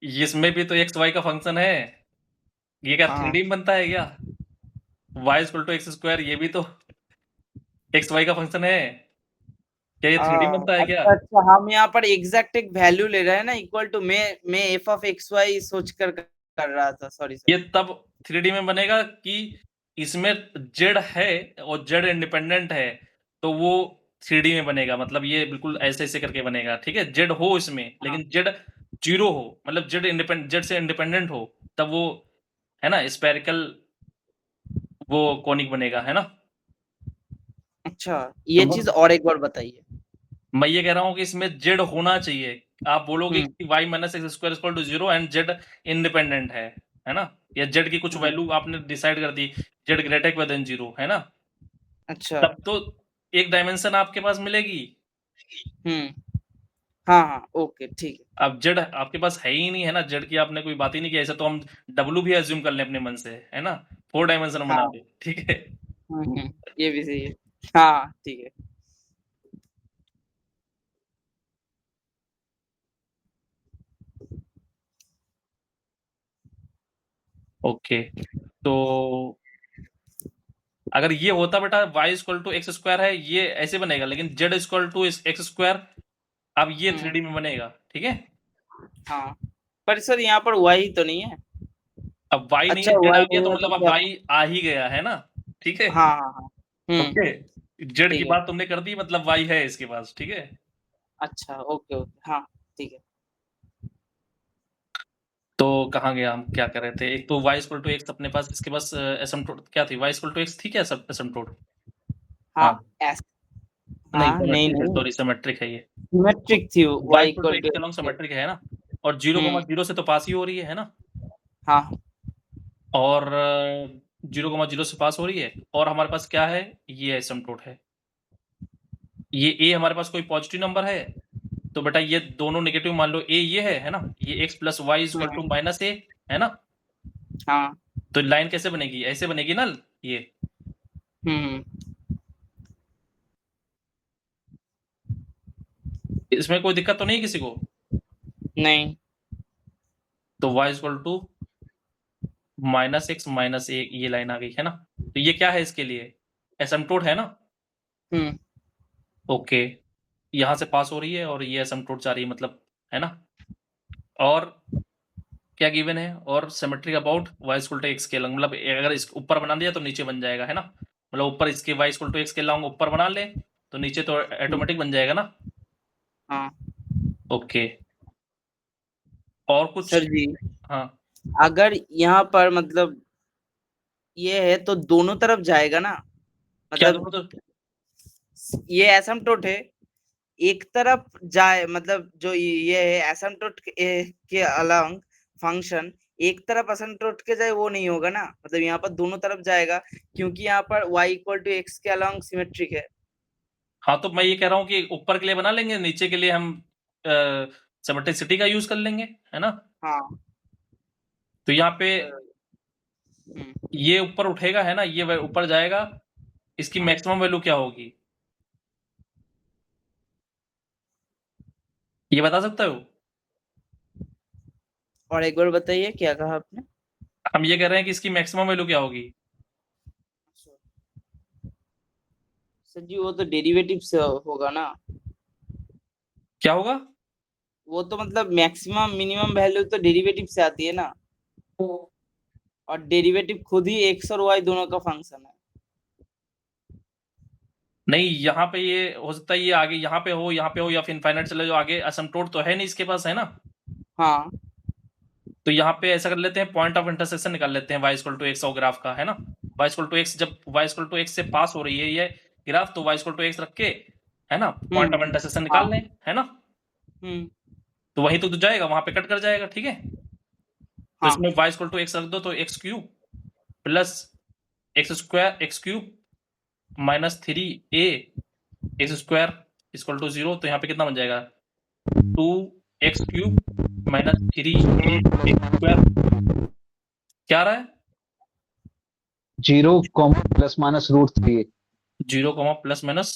इसमें भी तो x y का फंक्शन है। ये क्या हाँ। 3D में बनता है क्या? y equal to x square, ये भी तो x y का फंक्शन है। क्या ये 3D बनता है क्या? अच्छा अच्छा, हम यहाँ पर एग्जैक्ट एक वैल्यू ले रहे हैं ना, इक्वल टू मैं f ऑफ x y सोच कर रहा था, सॉरी ये सर। तब 3D में बनेगा कि इसमें z है और z इंडिपेंडेंट है, तो वो 3D में बनेगा। मतलब ये बिल्कुल ऐसे-ऐसे करके बनेगा, ठीक है? z हो इसमें, हाँ। लेकिन z 0 हो, मतलब z से इंडिपेंडेंट हो, तब वो है ना स्फेरिकल वो कोनिक बनेगा, है ना? अच्छा, ये तो चीज और एक बार बताइए। मैं ये कह रहा हूँ कि इसमें z होना चाहिए। आप बोलोगे हम्म। कि y minus x square equal to 0 and z independent है ना? या z की कुछ वैल्यू आपने डिसाइड कर दी, z ग्रेटर देन 0, है ना? अच्छा। तब तो एक डायमेंशन आपके पास मिलेगी। हम्म। हाँ हाँ, ओके, ठीक है। अब z आपके पास है ही नहीं, है ना? z की आपने कोई बात ही नहीं की, ऐसा तो हम w भी अज्यूम कर लें अपने मन से, है ना? 4 डायमेंशन बना हाँ। दे, ठीक है? ये भी सही है। हाँ, ठीक है। ओके, तो अगर ये होता बेटा y equal to x square है, ये ऐसे बनेगा, लेकिन z equal to x square, अब ये 3D में बनेगा, ठीक है? हाँ, पर सर यहाँ पर y तो नहीं है। अब y नहीं अच्छा, है, z y आ गया, नहीं तो है तो मतलब अब क्या? y आ ही गया, है ना? ठीक है? हाँ हाँ हाँ। ओके, z की ठीक है। बात तुमने कर दी, मतलब y है इसके पास, ठीक है? अच्छा, ओके ओके, हाँ, ठीक है। तो कहाँ गया हम, क्या कर रहे थे? एक तो y इक्वल टू x अपने पास, इसके पास एसिम्प्टोट क्या थी? y इक्वल टू x थी क्या एसिम्प्टोट? हाँ, हाँ, ऐस नहीं हाँ, नहीं सिमेट्रिक है, नहीं, सॉरी सिमेट्रिक है ये। सिमेट्रिक थी वो, y y equal to equal x to के अलॉन्ग एक्स। सिमेट्रिक है ना? और 0,0 से तो पास ही हो रही है ना? हाँ। और 0,0 से पास हो रही है, और हमारे पास क्या है? ये एसिम्प्टोट है। ये a हमारे पास कोई पॉजिटिव नंबर है, तो बेटा ये दोनों नेगेटिव मान लो, a ये है ना? ये x plus y equal to minus a, है ना? हाँ। तो लाइन कैसे बनेगी? ऐसे बनेगी ना ये। हम्म। इसमें कोई दिक्कत तो नहीं किसी को? नहीं। तो y equal to minus x minus a, ये लाइन आ गई, है ना? तो ये क्या है इसके लिए? एसिम्प्टोट है ना? हम्म। ओके, यहाँ से पास हो रही है और ये एसिम्प्टोट जा रही है, मतलब, है ना? और क्या गिवन है? और symmetry about y equal to x के लॉन्ग, मतलब अगर इस ऊपर बना दिया तो नीचे बन जाएगा, है ना? मतलब ऊपर इसके y इक्वल टू एक्स के लॉन्ग ऊपर बना ले, तो नीचे तो ऑटोमेटिक बन जाएगा ना? हाँ। ओके, और कुछ? सर जी, हाँ, अगर यहाँ पर मतलब ये है तो दोनों तरफ जाएगा ना, क्या मतलब दोनों तो? ये एसिम्प्टोट है, एक तरफ जाए, मतलब जो ये है एसिम्प्टोट के अलॉन्ग फंक्शन एक तरफ एसिम्प्टोट के जाए, वो नहीं होगा ना, मतलब यहाँ पर दोनों तरफ जाएगा, क्योंकि यहाँ पर y इक्वल टू एक्स के अलॉन्ग सिमेट्रिक है। हाँ, तो मैं ये कह रहा हूँ कि ऊपर के लिए बना लेंगे, नीचे के लिए हम सिमेट्रिसिटी का यूज कर लेंगे, है ना? हाँ। तो यहाँ पे हम्म। ये ऊपर उठेगा, है ना? ये ऊपर जाएगा, इसकी हाँ। मैक्सिमम वैल्यू क्या होगी? ये बता सकते हो? और एक बार बताइए, क्या कहा आपने? हम ये कह रहे हैं कि इसकी मैक्सिमम वैल्यू क्या होगी? सर जी, वो तो डेरिवेटिव से होगा ना। क्या होगा? वो तो मतलब मैक्सिमम मिनिमम वैल्यू तो डेरिवेटिव से आती है ना, और डेरिवेटिव खुद ही एक्स और वाई दोनों का फंक्शन है। नहीं, यहाँ पे ये हो सकता है, ये आगे यहाँ पे हो, यहाँ पे हो, या फिर इनफाइनाइट चले जाओ आगे, एसिम्प्टोट तो है नहीं इसके पास, है ना? हाँ। तो यहाँ पे ऐसा कर लेते हैं, पॉइंट ऑफ इंटरसेक्शन निकाल लेते हैं y इक्वल टू एक्स और ग्राफ का, है ना? y इक्वल टू एक्स, जब y इक्वल टू एक्स से पास हो रही है ये ग्राफ, तो y इक्वल टू एक्स रख के, है ना, पॉइंट ऑफ इंटरसेक्शन हाँ। निकाल लें, है ना? हम्म। तो वहीं तो जाएगा, वहां पे कट कर जाएगा, ठीक है? तो हाँ। इसमें y इक्वल टू एक्स रख दो, तो x cube plus x square x cube minus 3a x square equal to 0, तो यहाँ पे कितना बन जाएगा 2x क्यूब माइनस 3a² क्या आ रहा है 0, plus minus √3a 0, plus minus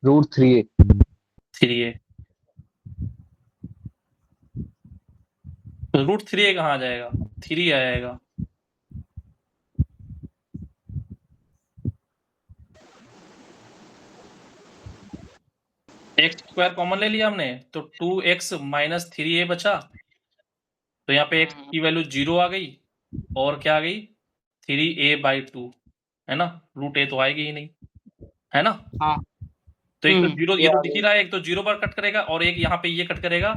√3a 3a। तो √3a कहाँ आ जाएगा 3 आएगा। x² कॉमन ले लिया हमने तो 2x माइनस 3a बचा, तो यहाँ पे x की वैल्यू 0 आ गई और क्या आ गई 3a/2 है ना, √a तो आएगी ही नहीं है ना। हाँ तो एक तो 0 ये ये तो आ दिख ही गई। रहा है, एक तो 0 पर कट करेगा और एक यहाँ पे ये कट करेगा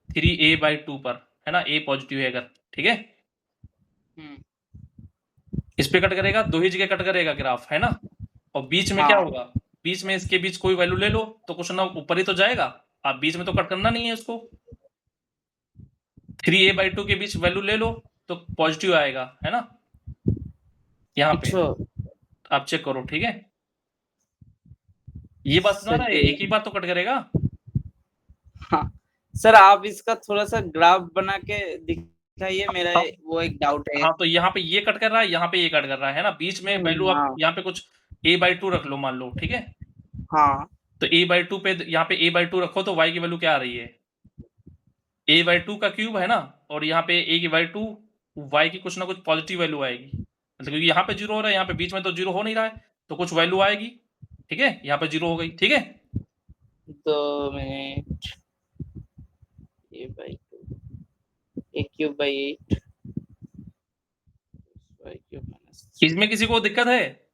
3a/2 पर है ना, a पॉजिटिव है अगर, ठीक है इस पे कट करेगा, दो ही जगह कट करेगा ग्राफ है ना, और बीच में क्या हाँ होगा, बीच में इसके बीच कोई वैल्यू ले लो तो कुछ ना ऊपर ही तो जाएगा, आप बीच में तो कट करना नहीं है इसको, 3a/2 के बीच वैल्यू ले लो तो पॉजिटिव आएगा है ना, यहाँ पे अच्छा आप चेक करो, ठीक है ये बात सुना रहा है, एक ही बार तो कट करेगा। हाँ सर आप इसका थोड़ा सा ग्राफ बना के दिखाइए, मेरा हाँ। वो एक डाउट है। हाँ तो यहाँ पे ये कट कर रहा है, यहाँ पे ये कट कर रहा है ना, बीच में वैल्यू आप हाँ यहाँ पे कुछ a/2 रख लो मान लो, ठीक है हाँ तो a/2 पे यहाँ पे a/2 रखो तो y की वैल्यू क्या आ रही है a/2 का क्यूब है ना, और यहाँ पे a/2 y की कुछ ना कुछ पॉजिटिव वैल्यू आएगी, मतलब क्योंकि यहाँ पे 0 हो रहा है, यहाँ पे बीच में तो 0 हो नहीं रहा है, तो कुछ वैल्यू आएगी, ठीक है यहाँ पे 0 हो गई, ठीक है 2 मिनट a/2 a³ 8 y³ -3 इसमें किसी को दिक्कत है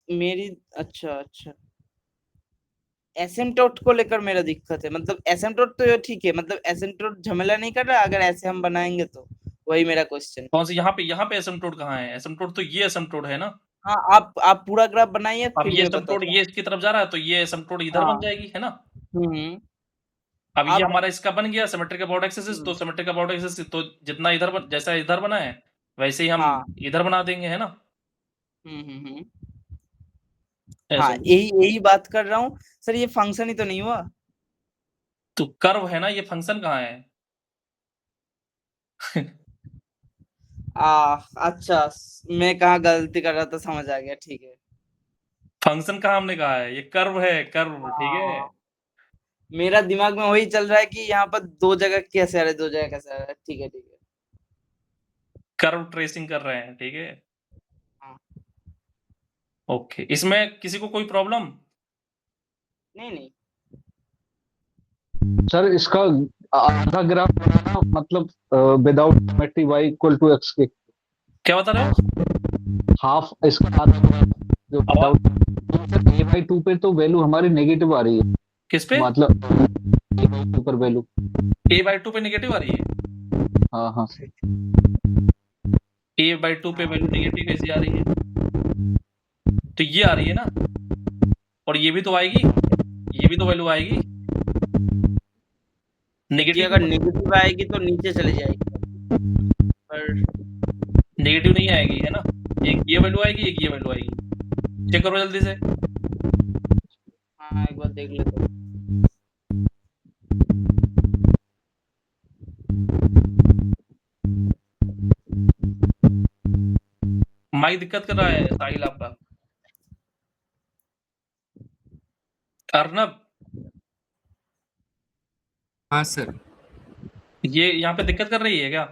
मेरी अच्छा एसिम्प्टोट को लेकर मेरा दिक्कत है, मतलब एसिम्प्टोट तो ठीक है, मतलब एसिम्प्टोट झमेला नहीं कर रहा अगर ऐसे हम बनाएंगे तो, वही मेरा क्वेश्चन। कौन सी यहाँ पे एसिम्प्टोट कहाँ है, एसिम्प्टोट तो ये एसिम्प्टोट है ना, हाँ आप पूरा ग्राफ बनाइए अब फिर ये मैं एसिम्प्टोट बताता ये इसकी तरफ जा रहा है तो ये एसिम्प्टोट इधर हाँ। बन जाएगी है ना, हूँ अब ये आप हमारा इसका बन गया सिमेट्रिक अबाउट एक्सिस, तो सिमेट्रिक अबाउट एक्सिस तो जितना इधर जैसा इधर बना है वैसे ही हम हाँ इधर बना देंगे है ना, हाँ ऐसे यही बात कर रहा हूँ सर, ये फंक्शन ही तो नहीं हुआ। तो कर्व है ना, ये फंक्शन कहाँ है अच्छा मैं कहाँ गलती कर रहा था, समझ आ गया, ठीक है। फंक्शन कहाँ हमने कहा है, ये कर्व है कर्व, ठीक है हाँ, मेरा दिमाग में वही चल रहा है कि यहाँ पर दो जगह कैसे आ रहा है, दो जगह कैसे आ रहा है, ठीक है कर्व ट्रेसिंग कर रहे हैं, ठीक है हाँ। ओके, इसमें किसी को कोई प्रॉब्लम नहीं सर इसका आधा ग्राफ बनाना मतलब विदाउट सिमेट्री y = x के क्या बता रहे हो हाफ, इसका आधा ग्राफ जो विदाउट a/2 पे तो वैल्यू हमारी नेगेटिव आ रही है, किस पे मतलब a/2 पर वैल्यू a/2 पे नेगेटिव आ रही है, हाँ हाँ a/2 पे वैल्यू नेगेटिव कैसे आ रही है, तो ये आ रही है ना, और ये भी तो आएगी, ये भी तो वैल्यू आएगी कि नेगेटिव, अगर नेगेटिव आएगी तो नीचे चली जाएगी, पर नेगेटिव नहीं आएगी है ना, एक ये वैल्यू आएगी एक ये वैल्यू आएगी, चेक करो जल्दी से, हाँ एक बार देख लेते हैं। माइक दिक्कत कर रहा है साहिल आपका, अर्नब हाँ सर। ये यहाँ पे दिक्कत कर रही है क्या,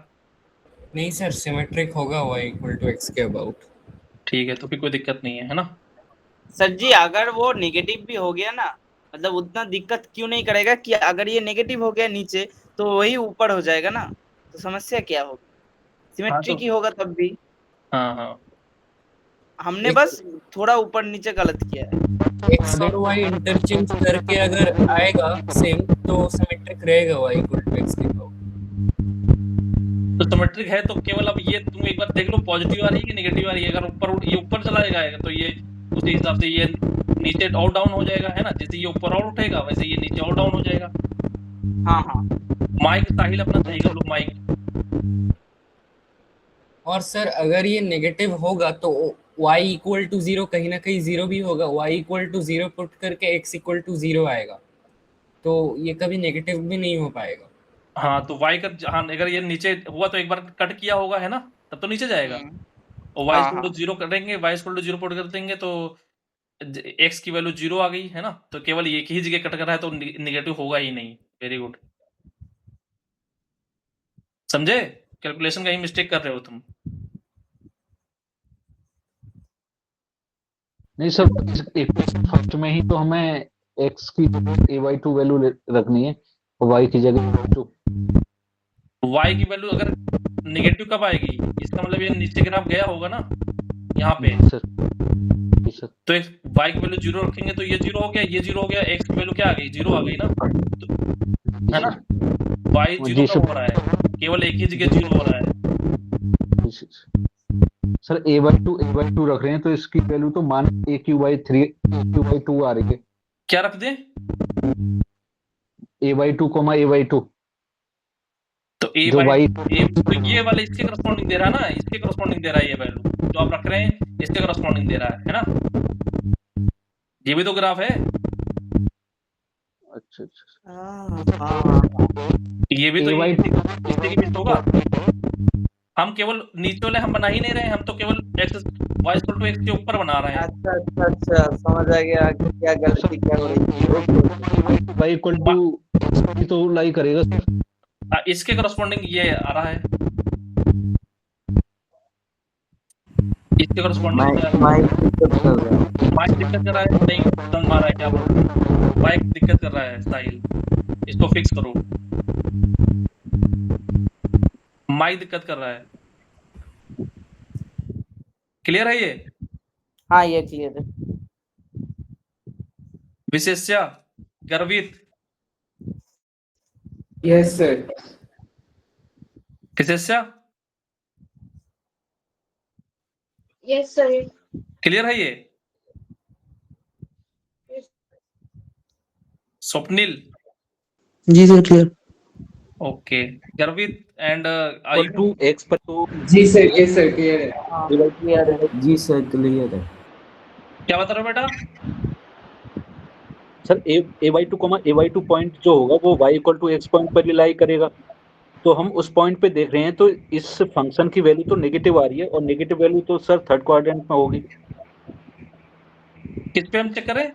नहीं सर, सिमेट्रिक होगा y = x के अबाउट। ठीक है तो फिर कोई दिक्कत नहीं है ना, सर जी अगर वो नेगेटिव भी हो गया ना, मतलब उतना दिक्कत क्यों नहीं करेगा कि अगर ये नेगेटिव हो गया नीचे तो वही ऊपर हो जाएगा ना, तो समस्या क्या होगी, सिमेट्रिक ही होगा तब भी, हाँ हमने बस थोड़ा ऊपर नीचे गलत किया है। x और y इंटरचेंज करके अगर आएगा सेम तो सिमेट्रिक रहेगा y = x के अबाउट। तो सिमेट्रिक है तो केवल अब ये तुम एक बार देख लो पॉजिटिव आ रही है कि नेगेटिव आ रही है, अगर ऊपर ये ऊपर चला जाएगा तो ये उसी हिसाब से ये नीचे और डाउन हो जाएगा है ना, जैसे ये ऊपर और उठेगा वैसे ये नीचे और डाउन हो जाएगा। हाँ माइक साहिल अपना सही कर लो माइक, और सर अगर ये नेगेटिव होगा तो y इक्वल टू 0 कहीं ना कहीं 0 भी होगा, y इक्वल टू 0 पुट करके x इक्वल टू 0 आएगा, तो ये कभी नेगेटिव भी नहीं हो पाएगा। हाँ, तो y का हाँ, अगर ये नीचे हुआ तो एक बार कट किया होगा, है ना, तब तो नीचे जाएगा। और y हाँ इक्वल टू हाँ 0 करेंगे, y इक्वल टू 0 पुट कर देंगे तो x की वैल्यू 0 आ गई, है ना, तो केवल एक ही जगह कट कर रहा है तो नेगेटिव होगा ही नहीं। वेरी गुड, समझे? कैलकुलेशन का ही मिस्टेक कर रहे हो तुम। नहीं सर, इक्वेशन फर्स्ट में ही तो हमें x की जगह a/2 वैल्यू रखनी है और y की जगह a/2। y की वैल्यू अगर नेगेटिव कब आएगी, इसका मतलब ये नीचे ग्राफ गया होगा ना यहाँ पे, जी सर, जी सर। तो y की वैल्यू 0 रखेंगे तो ये 0 हो गया, ये 0 हो गया, x की वैल्यू क्या आ गई, 0 आ गई ना, तो, है ना, y 0 जी कब सर, हो रहा है, केवल एक ही जगह 0 हो रहा है। सर a/2 रख रहे हैं तो इसकी वैल्यू तो मान aq/3 aq/2 आ रही है। क्या रख दें? a/2 a/2 तो a जो बाई y तो ये वाला इसके करस्पॉन्डिंग दे रहा है ना, इसके करस्पॉन्डिंग दे रहा है ये वैल्यू जो आप रख रहे हैं, इसके करस्पॉन्डिंग दे रहा है ना, ये भी तो ग्राफ है, अच्छा अच्छा हाँ ये भी तो a/2 इससे की भी होगा। हम केवल नीचे वाले हम बना ही नहीं रहे हैं, हम तो केवल x y equal to x के ऊपर बना रहे हैं। अच्छा अच्छा अच्छा समझ आ गया क्या गलती क्या हो रही थी। y इक्वल टू तो लाई करेगा सर। इसके करस्पॉन्डिंग ये आ रहा है, इसके करस्पॉन्डिंग माइक दिक्कत कर रहा है। माइक दिक्कत कर रहा है, नहीं तंग मारा है, क्या बोल रहे हो, माइक दिक्कत कर रहा है साहिल, इसको फिक्स करो, माइक दिक्कत कर रहा है। क्लियर है ये? हाँ ये क्लियर है। Visheshya, Garvit, yes sir. Visheshya, yes sir. Clear है ये? स्वप्निल, जी sir clear. Okay, Garvit and equal to x पर तो जी सर, यस सर क्लियर है। हाँ क्लियर है। जी सर क्लियर है। क्या बता रहे हो बेटा? सर a/2 a/2 पॉइंट जो होगा वो y equal to x point पर लाई करेगा, तो हम उस पॉइंट पे देख रहे हैं तो इस फंक्शन की वैल्यू तो नेगेटिव आ रही है और नेगेटिव वैल्यू तो सर थर्ड क्वाड्रेंट में होगी। किस पे हम चेक करें?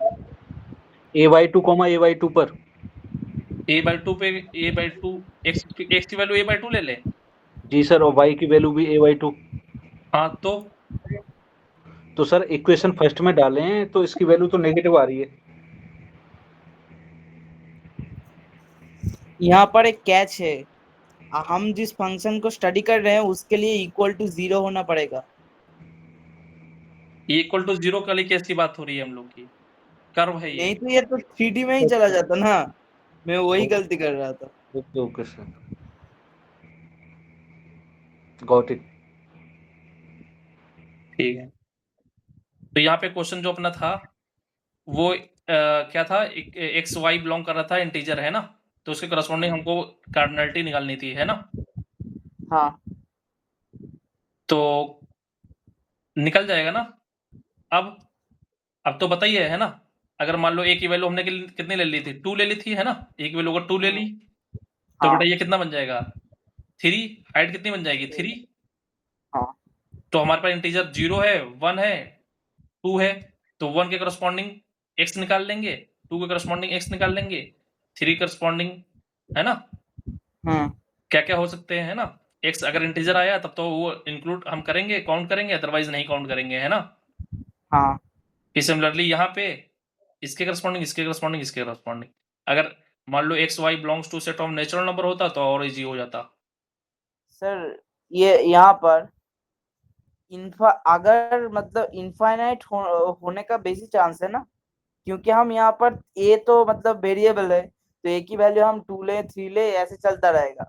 a/2 a/2 पर a/2 पे a/2 x की वैल्यू a/2 ले ले। जी सर, और y की वैल्यू भी a/2। हाँ तो सर इक्वेशन फर्स्ट में डालें तो इसकी वैल्यू तो नेगेटिव आ रही है। यहाँ पर एक कैच है, हम जिस फंक्शन को स्टडी कर रहे हैं उसके लिए इक्वल टू 0 होना पड़ेगा। इक्वल टू 0 वाली केस की बात हो रही है हम लोग की, कर्व है ये। नहीं तो ये तो 3D में ही चला जाता ना, मैं वही गलती कर रहा था। Okay sir, got it. ठीक है, तो यहाँ पे क्वेश्चन जो अपना था वो क्या था, एक्स वाई बिलोंग कर रहा था, इंटीजर है ना, तो उसके करस्पॉन्डिंग हमको कार्डिनलिटी निकालनी थी, है ना। हाँ तो निकल जाएगा ना। अब तो बताइए, है ना, अगर मान लो ए की वैल्यू हमने कितनी ले ली थी, 2 ले ली थी, है ना, ए की वैल्यू अगर 2 ले ली तो हाँ बेटा ये कितना बन जाएगा, 3, हाइट कितनी बन जाएगी, 3। हाँ तो हमारे पास इंटीजर 0 है, 1 है, 2 है, तो 1 के करस्पॉन्डिंग x निकाल लेंगे, 2 के करस्पॉन्डिंग x निकाल लेंगे, 3 करस्पॉन्डिंग, है ना, क्या क्या हो सकते हैं, है ना। x अगर इंटीजर आया तब तो वो इंक्लूड हम करेंगे, काउंट करेंगे, अदरवाइज नहीं काउंट करेंगे, है ना। हाँ फिर सिमिलरली यहाँ पे इसके करस्पॉन्डिंग, इसके करस्पॉन्डिंग, इसके करस्पॉन्डिंग, अगर मान लो x y belongs to set of natural number होता तो और इजी हो जाता। सर ये यहाँ पर अगर मतलब इनफाइनाइट होने का बेसी चांस है ना, क्योंकि हम यहाँ पर a तो मतलब वेरिएबल है, तो a की वैल्यू हम 2 ले 3 ले ऐसे चलता रहेगा,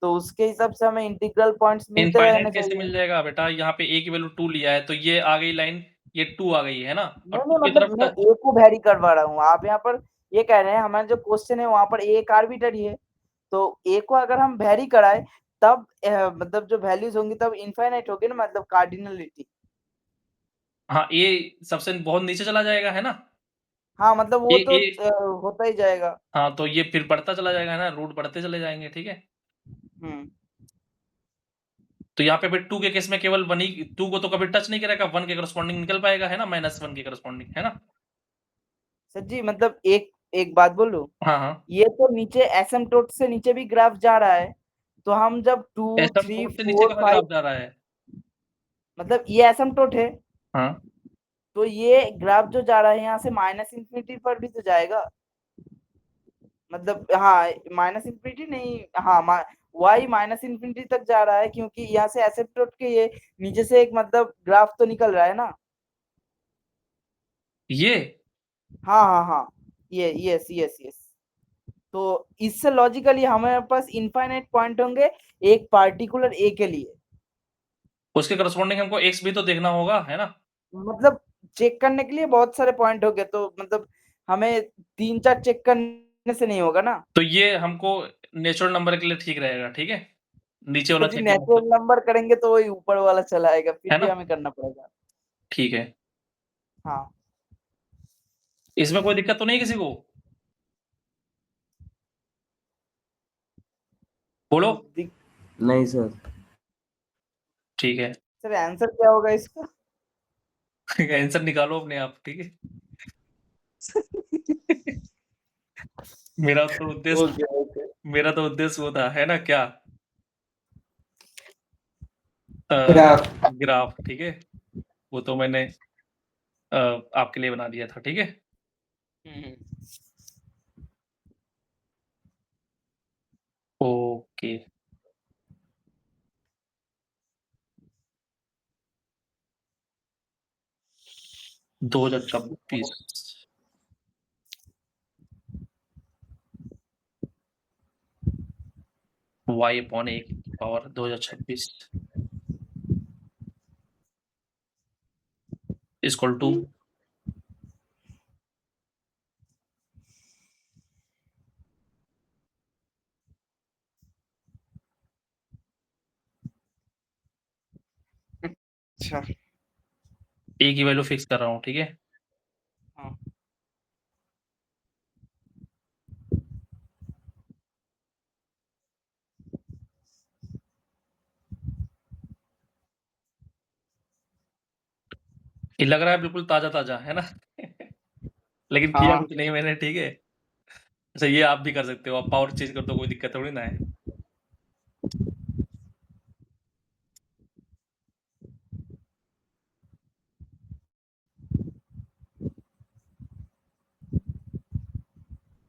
तो उसके हिसाब से हमें इंटीग्रल पॉइंट्स मिलते रहने इनफाइनाइट कैसे मिल चाहिए। जाएगा बेटा, यहाँ पे a की वैल्यू 2 लिया है तो ये आ गई लाइन, ये 2 आ गई, है ना, और नहीं 2 की मतलब तरफ मैं a को वेरी करवा रहा हूँ, आप यहाँ पर ये कह रहे हैं हमारा जो क्वेश्चन है वहां पर a एक आर्बिट्ररी है, तो a को अगर हम वेरी कराए तब मतलब जो वैल्यूज होंगी तब इनफाइनाइट होगी ना, मतलब कार्डिनलिटी। हाँ, ये सबसे बहुत नीचे चला जाएगा, है ना? हाँ मतलब वो ये तो ये होता ही जाएगा। हाँ, तो ये फिर बढ़ता चला जाएगा, है ना? रूट बढ़ते चले जाएंगे, ठीक है? तो यहाँ पे फिर 2 के केस में केवल 1 ही 2 को तो कभी टच नहीं करेगा, 1 के करस्पॉन्डिंग निकल पाएगा, है ना? -1 के करस्पॉन्डिंग, है ना? सर जी मतलब एक बात बोलूं, हाँ, हाँ। ये तो नीचे एसिम्पटोट से नीचे भी ग्राफ जा रहा है, तो हम जब 2 3 एसिम्पटोट से नीचे 4 कहाँ 5 ग्राफ जा रहा है? मतलब ये एसिम्पटोट है, हाँ। तो ये ग्राफ जो जा रहा है यहाँ से -इंफिनिटी पर भी तो जाएगा। मतलब हाँ -इंफिनिटी नहीं, हाँ y -इंफिनिटी तक जा रहा है, क्योंकि यहाँ से एसिम्पटोट के ये नीचे से एक मतलब ग्राफ तो निकल रहा है ना। ये? हाँ हाँ हाँ, ये यस यस यस। तो इससे लॉजिकली हमारे पास इनफाइनाइट पॉइंट होंगे एक पार्टिकुलर ए के लिए। उसके करस्पॉन्डिंग हमको x भी तो देखना होगा, है ना? मतलब चेक करने के लिए बहुत सारे पॉइंट हो गए, तो मतलब हमें 3-4 चेक करने से नहीं होगा ना। तो ये हमको नेचुरल नंबर के लिए ठीक रहेगा, ठीक है? नीचे वाला सर जी चेक करना नेचुरल नंबर करेंगे तो वही ऊपर वाला चला आएगा, फिर है भी ना? हमें करना पड़ेगा। ठीक है। हाँ इसमें कोई दिक्कत तो नहीं किसी को? बोलो। नहीं सर। ठीक है। सर आंसर क्या होगा इसका? आंसर निकालो अपने आप, ठीक है? मेरा तो उद्देश्य ओके ओके। मेरा तो उद्देश्य वो था, है ना क्या? ग्राफ, ठीक है? वो तो मैंने आपके लिए बना दिया था, ठीक है? ओके। दो हजार 26 y/1 पावर 2026 इक्वल टू अच्छा a की वैल्यू फिक्स कर रहा हूँ, ठीक है? हाँ। ये लग रहा है बिल्कुल ताजा-ताजा, है ना? लेकिन किया हाँ कुछ नहीं मैंने, ठीक है? अच्छा, ये आप भी कर सकते हो, आप पावर चेंज कर दो, कोई दिक्कत थोड़ी ना है।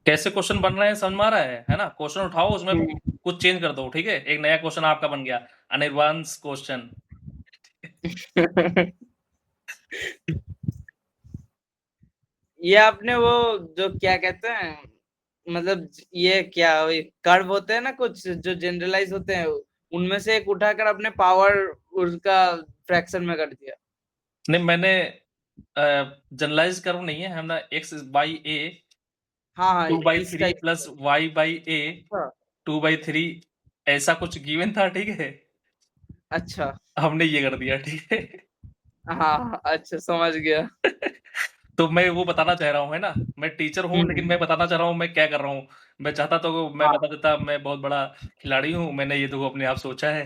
कैसे क्वेश्चन बन रहे हैं समझ में आ रहा है ना? क्वेश्चन उठाओ, उसमें कुछ चेंज कर दो, ठीक है? एक नया क्वेश्चन आपका बन गया, अनिर्बान्स क्वेश्चन। ये आपने वो जो क्या कहते हैं, मतलब ये क्या कर्व होते हैं ना कुछ जो जनरलाइज होते हैं, उनमें से एक उठाकर अपने पावर उसका फ्रैक्शन में कर दिया। नहीं, मैंने जनरलाइज कर्व नहीं है, हमने x/a हाँ हाँ 2/3 प्लस y/a अच्छा 2/3 ऐसा कुछ गिवन था, ठीक है? अच्छा हमने ये कर दिया, ठीक है? हाँ अच्छा समझ गया। तो मैं वो बताना चाह रहा हूँ, है ना? मैं टीचर हूँ, लेकिन मैं बताना चाह रहा हूँ मैं क्या कर रहा हूँ। मैं चाहता तो मैं हाँ बता देता मैं बहुत बड़ा खिलाड़ी हूँ, मैंने ये देखो अपने आप सोचा है।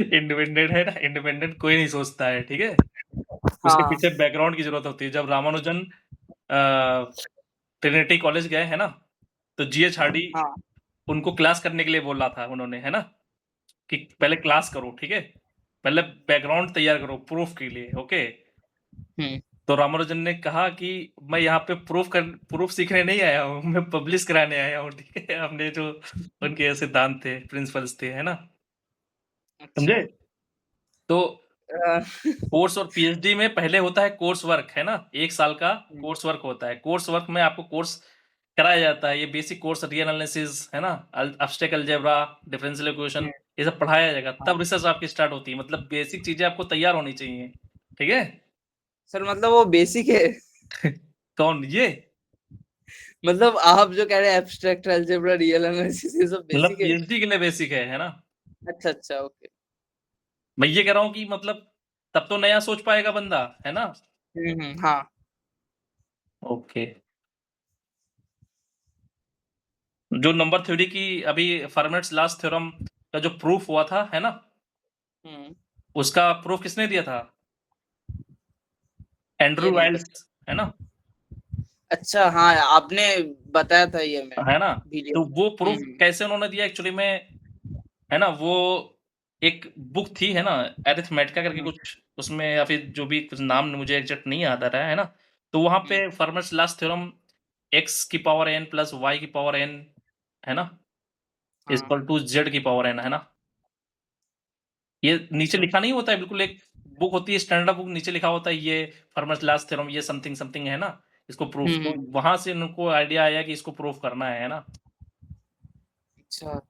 इंडिपेंडेंट है ना, इंडिपेंडेंट कोई नहीं सोचता है, ठीक है? उसके हाँ पीछे बैकग्राउंड की ज़रूरत होती है। जब रामानुजन ट्रिनिटी कॉलेज गए, है ना? तो जीएच हार्डी हाँ उनको क्लास करने के लिए बोला था उन्होंने, है ना? कि पहले क्लास करो, ठीक है? पहले बैकग्राउंड तैयार करो प्रूफ के लिए, ओके? तो रामानुजन ने कहा कि मैं यहाँ पे प्रूफ सीखने नहीं आया हूँ, मैं पब्लिश कराने आया हूँ, ठीक है? अपने जो उनके सिद्धांत थे, प्रिंसिपल्स थे, है ना? समझे? तो अ, कोर्स और पीएचडी में पहले होता है कोर्स वर्क, है ना? 1 साल का कोर्स वर्क होता है। कोर्स वर्क में आपको कोर्स कराया जाता है। ये बेसिक कोर्स रियल एनालिसिस, है ना? एब्स्ट्रैक्ट अलजेब्रा, डिफरेंशियल इक्वेशन ये सब पढ़ाया जाएगा। तब रिसर्च आपकी स्टार्ट होती है। मतलब बेसिक चीज़ें आपको तैयार होनी चाहिए। ठीक है? सर मतलब वो बेसिक है। कौन ये? मतलब आप जो कह रहे हैं एब्स्ट्रैक्ट अलजेब्रा, रियल एनालिसिस, ये सब मतलब बेसिक है। पीएचडी के लिए बेसिक है ना? अच्छा अच्छा, ओके। मैं ये कह रहा हूँ कि मतलब तब तो नया सोच पाएगा बंदा, है ना? हाँ। ओके। जो नंबर थ्योरी की अभी फर्मेट्स लास्ट थ्योरम का जो प्रूफ हुआ था, है ना? उसका प्रूफ किसने दिया था? एंड्रू वाइल्स, है ना? अच्छा, हाँ आपने बताया था ये मैं है ना? वीडियो तो में। वो प्रूफ कैसे उन्होंने दिया एक्चुअली में, है ना? वो एक बुक थी, है ना? अरिथमेटिका करके कुछ उसमें, या फिर जो भी कुछ नाम मुझे एग्जैक्ट नहीं याद आ रहा है ना? तो वहाँ पे फर्मेट्स लास्ट थ्योरम x की पावर n प्लस y की पावर n, है ना? इक्वल टू z की पावर n, है ना? ये नीचे लिखा नहीं होता है, बिल्कुल एक बुक होती है, स्टैंडर्ड बुक, नीचे लिखा होता है ये फर्मेट्स लास्ट थ्योरम, ये समथिंग समथिंग, है ना? इसको प्रूफ, तो वहाँ से उनको आइडिया आया कि इसको प्रूफ करना है ना? अच्छा।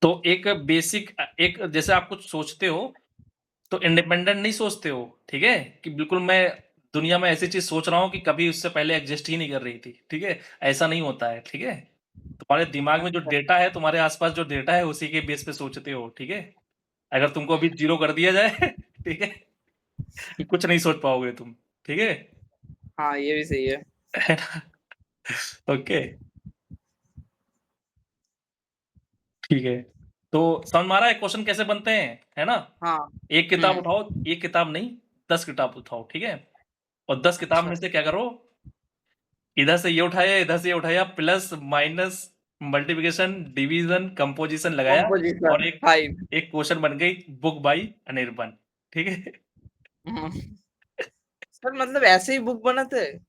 तो एक बेसिक एक जैसे आप कुछ सोचते हो तो इंडिपेंडेंट नहीं सोचते हो, ठीक है? कि बिल्कुल मैं दुनिया में ऐसी चीज सोच रहा हूँ कि कभी उससे पहले एग्जिस्ट ही नहीं कर रही थी, ठीक है? ऐसा नहीं होता है, ठीक है? तुम्हारे दिमाग में जो डेटा है, तुम्हारे आसपास जो डेटा है, उसी के बेस पे सोचते हो, ठीक है? अगर तुमको अभी जीरो कर दिया जाए ठीक है, कुछ नहीं सोच पाओगे तुम, ठीक है? हाँ, ये भी सही है। है ना? ओके, ठीक है। तो समझ में आ रहा है क्वेश्चन कैसे बनते हैं, है ना? हाँ। एक किताब उठाओ, एक किताब नहीं, 10 किताब उठाओ, ठीक है? और 10 किताब में अच्छा। से क्या करो, इधर से ये उठाया, इधर से ये उठाया, plus minus multiplication division composition लगाया, और कंपोजिशन एक 5। एक क्वेश्चन बन गई, बुक बाई अनिर्बन, ठीक है? सर मतलब ऐसे ही बुक बनाते हैं?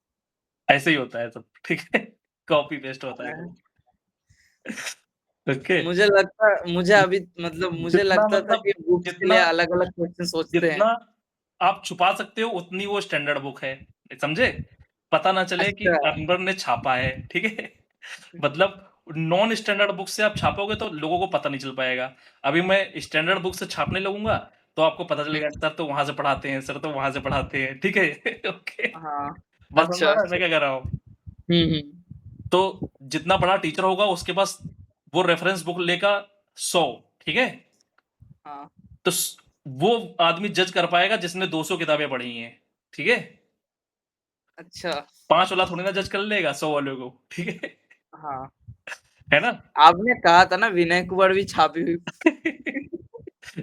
ऐसे ही होता है सब, ठीक है? कॉपी पेस्ट होता है सब। ओके। मुझे अभी मतलब मुझे जितना लगता था मतलब कि बुक्स के लिए जितना अलग-अलग क्वेश्चन सोचते हैं। जितना आप छुपा सकते हो उतनी वो स्टैंडर्ड बुक है, समझे? पता ना चले कि अच्छा। अकबर ने छापा है, ठीक है? मतलब नॉन स्टैंडर्ड बुक से आप छापोगे तो लोगों को पता नहीं चल पाएगा। अभी मैं स्टैंडर्ड बुक से छापने लगूँगा, तो आपको पता चलेगा सर तो वहाँ से पढ़ाते हैं, सर तो वहाँ से पढ़ाते हैं, ठीक है? ओके। हाँ। बात समझ में अच्छा, आ रहा है अच्छा। मैं क्या कह रहा हूँ? हुँ। तो जितना बड़ा टीचर होगा उसके पास वो रेफरेंस बुक लेगा 100, ठीक है? हाँ। तो वो आदमी जज कर पाएगा जिसने 200 किताबें पढ़ी हैं, ठीक है? अच्छा। 5 वाला थोड़ी ना जज कर लेगा 100 वाले को, ठीक है? हाँ। है ना? आपने कहा था ना विनय कुमार भी छापी हुई।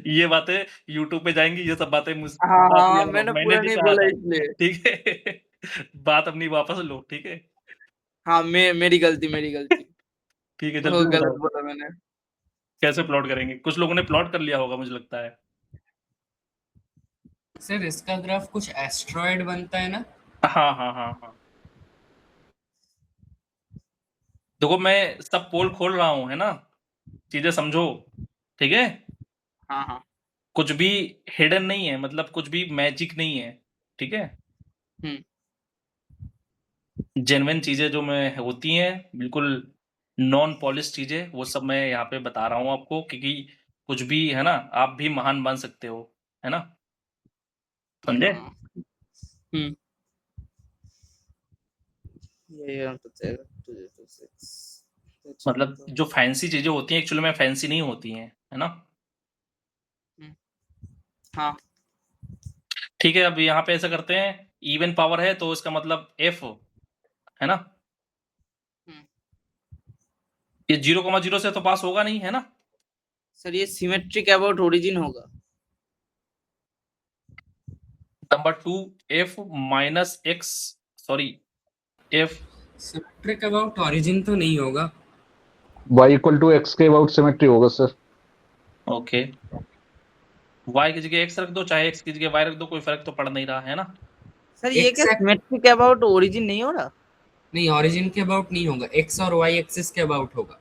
ये बातें यूट्यूब पे जाएंगी, ये सब बातें हाँ, बात हाँ, याद रहो, मैंने मैंने पूरा नहीं नहीं कहा बोला था, इसलिए। ठीक है? बात अपनी वापस लो, ठीक है? हाँ, मेरी गलती, मेरी गलती। ठीक है, वो जल्दी से गलत बताओ बोला मैंने। कैसे प्लॉट करेंगे? कुछ लोगों ने प्लॉट कर लिया होगा मुझे लगता है। सर इसका ग्राफ कुछ एस्ट्रॉयड बनता है ना? हाँ, हाँ, हाँ, हाँ। देखो मैं सब पोल खोल रहा हूँ, है ना? चीजें समझो, ठीक है? हाँ, हाँ। कुछ भी हिडन नहीं है, मतलब कुछ भी मैजिक नहीं है, ठीक है? हुँ। जेन्युइन चीजें जो मैं होती हैं, बिल्कुल नॉन पॉलिश चीजें, वो सब मैं यहाँ पे बता रहा हूँ आपको, क्योंकि कुछ भी है ना, आप भी महान बन सकते हो, है ना? समझे? हाँ। हुँ। ये हम तो 206 मतलब जो फैंसी चीजें होती हैं एक्चुअली में फैंसी नहीं होती हैं, है ना? हाँ। ठीक है, अब यहाँ पे ऐसा करते हैं, इवन पावर है तो इसका मतलब f, है ना? हुँ। ये 0,0 से तो पास होगा नहीं, है ना? सर ये सिमेट्रिक अबाउट ओरिजिन होगा। Number 2, f minus x, sorry f, symmetric about origin तो नहीं होगा। y इक्वल टू एक्स के अबाउट सिमेट्री होगा सर। ओके, y की जगह x रख दो, चाहे x की जगह y रख दो, कोई फर्क तो पड़ नहीं रहा, है ना? सर ये क्या एक्सेप्ट सिमेट्रिक अबाउट ओरिजिन नहीं हो रहा? नहीं, ओरिजिन के अबाउट नहीं होगा, एक्स और वाई एक्सिस के अबाउट होगा।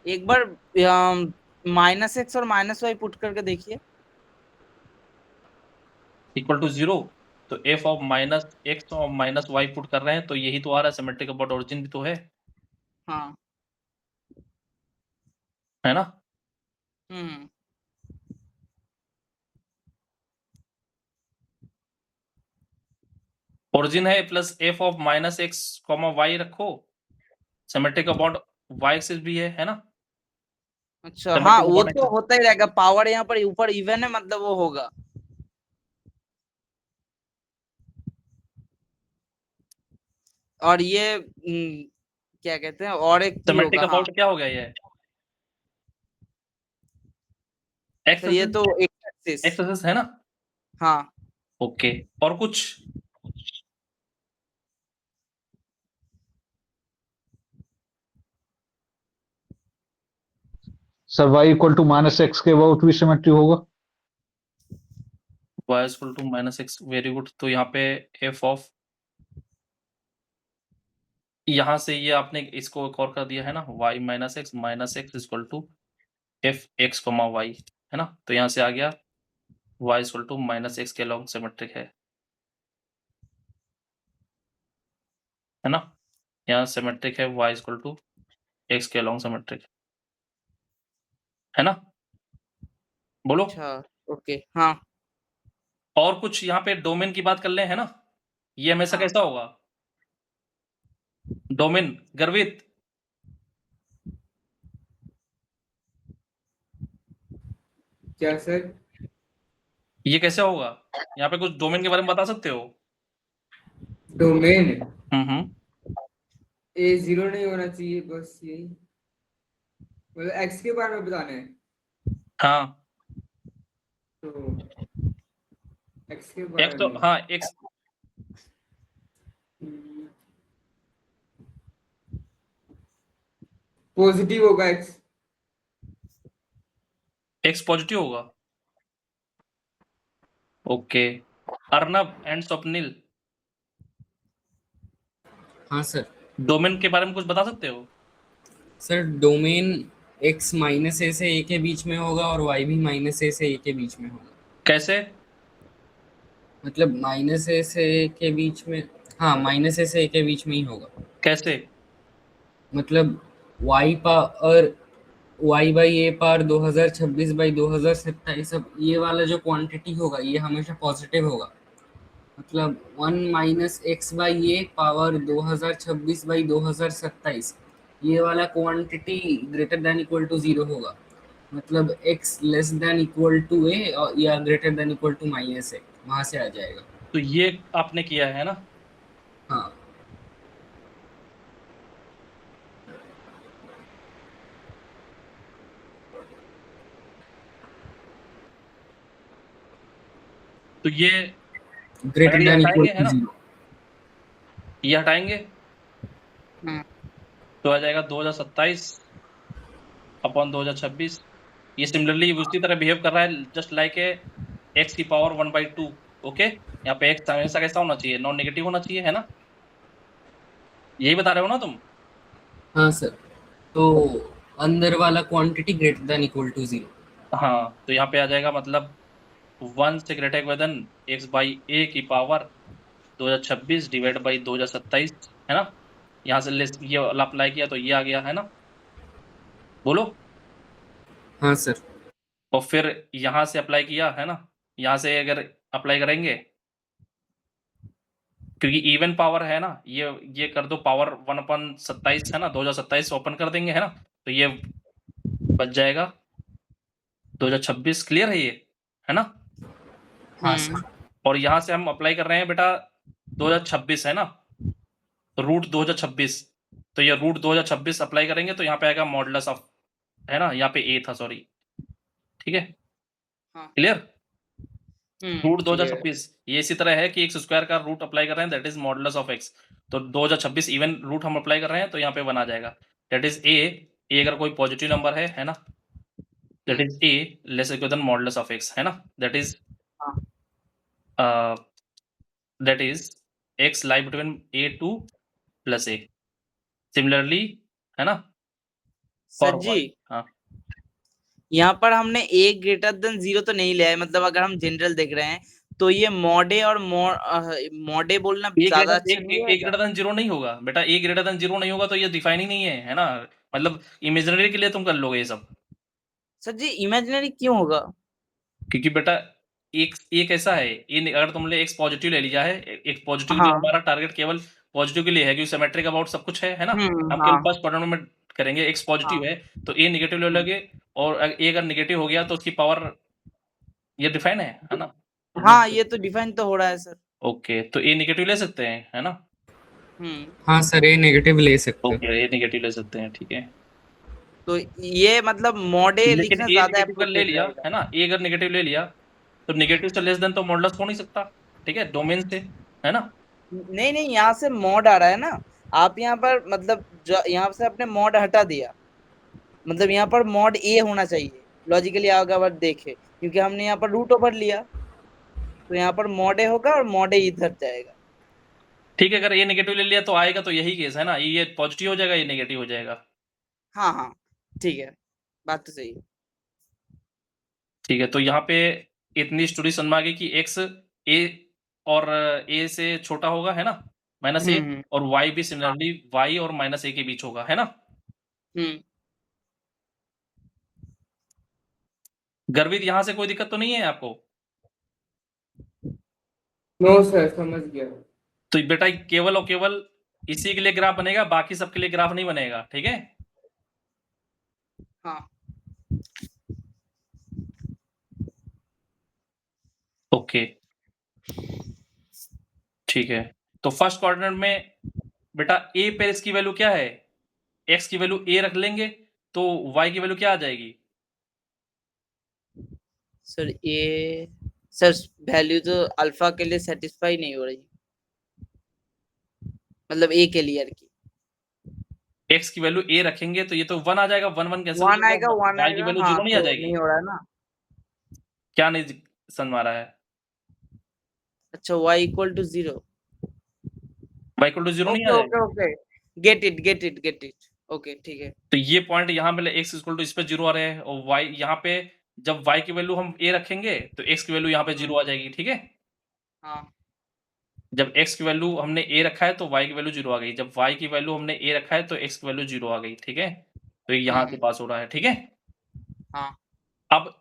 एक बार -x और -y पुट करके देखिए। इक्वल टू 0, तो f ऑफ माइनस x और माइनस y पुट कर रहे हैं तो यही तो आ रहा है, सिमेट्रिक अबाउट ओरिजिन भी तो हाँ। है ना? हुँ। ओरिजिन है plus f of minus x comma y रखो, सिमेट्रिक अबाउट वाई एक्सिस भी है ना? अच्छा हाँ, सिमेट्रिक वो अबाउट तो होता ही रहेगा, पावर यहाँ पर ऊपर इवन है मतलब वो होगा। और ये क्या कहते हैं, और एक भी सिमेट्रिक होगा। हाँ अबाउट क्या हो गया ये? एक्स सर, ये तो एक्सिस एक्सिस। है ना? हाँ ओके, और कुछ? Sir y equal to minus x के अबाउट भी सिमेट्री होगा। y equal to minus x, very good. तो यहाँ पे एफ ऑफ, यहाँ से ये आपने इसको एक और कर दिया है ना, y minus x equal to f x comma y, है ना? तो यहाँ से आ गया y equal to minus x के लॉन्ग सिमेट्रिक है ना? यहाँ सिमेट्रिक है y इक्वल टू एक्स के लॉन्ग सिमेट्रिक, है ना? बोलो। अच्छा ओके हाँ और कुछ यहाँ पे डोमेन की बात कर ले, है ना? ये हमेशा हाँ। कैसा होगा? डोमेन गर्वित, क्या सर? ये कैसे होगा? यहाँ पे कुछ डोमेन के बारे में बता सकते हो? डोमेन हम्म। ए जीरो नहीं होना चाहिए, बस यही, मतलब एक्स के बारे में बताना है। हाँ, तो एक्स के एक्स बारे तो में हाँ एक्स पॉजिटिव होगा एक्स। एक्स पॉजिटिव होगा। ओके, अर्नब एंड स्वप्निल, हाँ सर। डोमेन के बारे में कुछ बता सकते हो? सर डोमेन x माइनस ए से a के बीच में होगा और y भी माइनस ए से a के बीच में होगा। कैसे? मतलब माइनस ए से a के बीच में, हाँ माइनस ए से a के बीच में ही होगा। कैसे? मतलब y power y by a power 2026 by 2027, अब ये वाला जो क्वांटिटी होगा ये हमेशा पॉजिटिव होगा। मतलब 1 minus x by a power 2026 by 2027, ये वाला quantity greater than equal to 0 होगा। मतलब x less than equal to a या greater than equal to minus a, वहां से आ जाएगा। तो ये आपने किया है ना? हाँ तो ये ग्रेटर अगर ये देन इक्वल हटाएंगे, है टू ना? 0। ये हटाएंगे हम्म। तो आ जाएगा 2027 अपॉन 2026। ये सिमिलरली उसी तरह बिहेव कर रहा है, जस्ट लाइक ए एक्स की पावर 1/2। ओके, यहाँ पे एक्स हमेशा कैसा होना चाहिए? नॉन नेगेटिव होना चाहिए, है ना? यही बता रहे हो ना तुम? हाँ सर, तो अंदर वाला quantity greater than equal to 0। हाँ, तो यहाँ पे आ जाएगा मतलब 1 से ग्रेटर देन एक्स बाई ए की पावर 2026 डिवाइड बाई 2027, है ना? यहाँ से लेस ये वाला अप्लाई किया तो ये आ गया, है ना? बोलो। हाँ सर। और फिर यहाँ से अप्लाई किया, है ना? यहाँ से अगर अप्लाई करेंगे, क्योंकि इवन पावर है ना, ये कर दो पावर 1/27, है ना? 2027 ओपन कर देंगे, है ना? तो ये बच जाएगा 2026। क्लियर है ये, है ना? हाँ सर। और यहाँ से हम अप्लाई कर रहे हैं बेटा 2026, है ना? तो रूट 2026, तो ये रूट 2026 अप्लाई करेंगे तो यहाँ पे आएगा मॉडुलस ऑफ, है ना? यहाँ पे ए था, सॉरी, ठीक है? हाँ। क्लियर? Root clear। 2026 ये इसी तरह है कि एक्स स्क्वायर का रूट अप्लाई कर रहे हैं, that is modulus of x. तो 2026 इवन रूट हम अप्लाई कर रहे हैं तो यहाँ पे 1 आ जाएगा, दैट इज ए अगर कोई पॉजिटिव नंबर है ना, that is a less equal than modulus of x, है ना? That is that is x lie between a2 plus a. Similarly, है ना? सर For जी y, हाँ यहाँ पर हमने ए ग्रेटर देन 0 तो नहीं लिया है, मतलब अगर हम जनरल देख रहे हैं तो ये मॉडे और मॉडे बोलना ए ज्यादा अच्छा नहीं है। ग्रेटर देन 0 नहीं होगा बेटा, ए ग्रेटर देन 0 नहीं होगा तो ये डिफाइन ही नहीं है ना? मतलब इमेजिनरी के लिए तुम कर लोगे ये सब, सर जी इमेजिनरी क्यों होगा? क्योंकि बेटा एक ऐसा है, अगर तुमने x पॉजिटिव ले लिया है, एक पॉजिटिव हाँ। हमारा टारगेट केवल पॉजिटिव के लिए है, क्योंकि सिमेट्रिक अबाउट सब कुछ है ना? हम केवल हाँ। फर्स्ट क्वाड्रेंट में करेंगे, x पॉजिटिव है, तो a नेगेटिव ले लोगे, और a अगर नेगेटिव हो गया तो उसकी पावर ये डिफाइन है ना? हाँ, ये तो डिफाइन तो हो रहा है सर। ओके, तो a नेगेटिव ले सकते हैं, है ना? हाँ सर, ए नेगेटिव ले सकते हो। ओके, a नेगेटिव ले सकते हैं, ठीक है। तो ये मतलब मॉडे लेकिन लिखना a ज्यादा नेगेटिव अगर ले अप्रोप्रिएट लिया, रहेगा। है ना? a अगर नेगेटिव ले लिया, तो नेगेटिव से लेस देन तो मॉडुलस हो नहीं सकता, ठीक है? डोमेन से, है ना? नहीं नहीं, यहाँ से मॉड आ रहा है ना। आप यहाँ पर मतलब यहाँ से आपने मॉड हटा दिया, मतलब यहाँ पर मॉड ए होना चाहिए लॉजिकली अगर देखे, क्योंकि हमने यहाँ पर रूट ओवर लिया, तो यहाँ पर मॉड ए होगा और मॉड ए इधर जाएगा। ठीक है, अगर a नेगेटिव ले लिया तो आएगा तो यही केस है ना? ये पॉजिटिव हो जाएगा, ये नेगेटिव हो जाएगा। हाँ हाँ, ठीक है, बात तो सही है। ठीक है, तो यहाँ पे इतनी स्टोरी समझ में आ गई कि x a और a से छोटा होगा, है ना? -a, और y भी सिमिलरली y और -a के बीच होगा, है ना? गर्वित, यहाँ से कोई दिक्कत तो नहीं है आपको? नो सर, समझ गया। तो बेटा केवल और केवल इसी के लिए ग्राफ बनेगा, बाकी सबके लिए ग्राफ नहीं बनेगा, ठीक है? हाँ। ओके, ठीक है। तो फर्स्ट क्वाड्रेंट में बेटा a पे इसकी वैल्यू क्या है? x की वैल्यू a रख लेंगे, तो y की वैल्यू क्या आ जाएगी? सर ये सर वैल्यू तो अल्फा के लिए सेटिस्फाई नहीं हो रही, मतलब ए के लिए की x की वैल्यू a रखेंगे तो ये तो 1 आ जाएगा, 1 1 कैंसिल 1 आएगा, 1 y की आएगा। वैल्यू हाँ, 0 नहीं आ तो जाएगी? नहीं हो रहा है ना। क्या नहीं समझ में आ रहा है? अच्छा, y equal to 0। y equal to 0 नहीं आ ओके जाएगा? Okay okay, get it. Okay, ठीक है। तो ये पॉइंट यहाँ पे x इक्वल टू इस पे 0 आ रहे हैं, और y यहाँ पे जब y की वैल्यू हम a रखेंगे तो x की वैल्यू यहाँ पे 0 आ जाएगी, ठीक है? हाँ। जब x की वैल्यू हमने a रखा है तो y की वैल्यू 0 आ गई, जब y की वैल्यू हमने a रखा है तो x की वैल्यू 0 आ गई, ठीक है? तो ये यहाँ से पास हो रहा है, ठीक है? हाँ। अब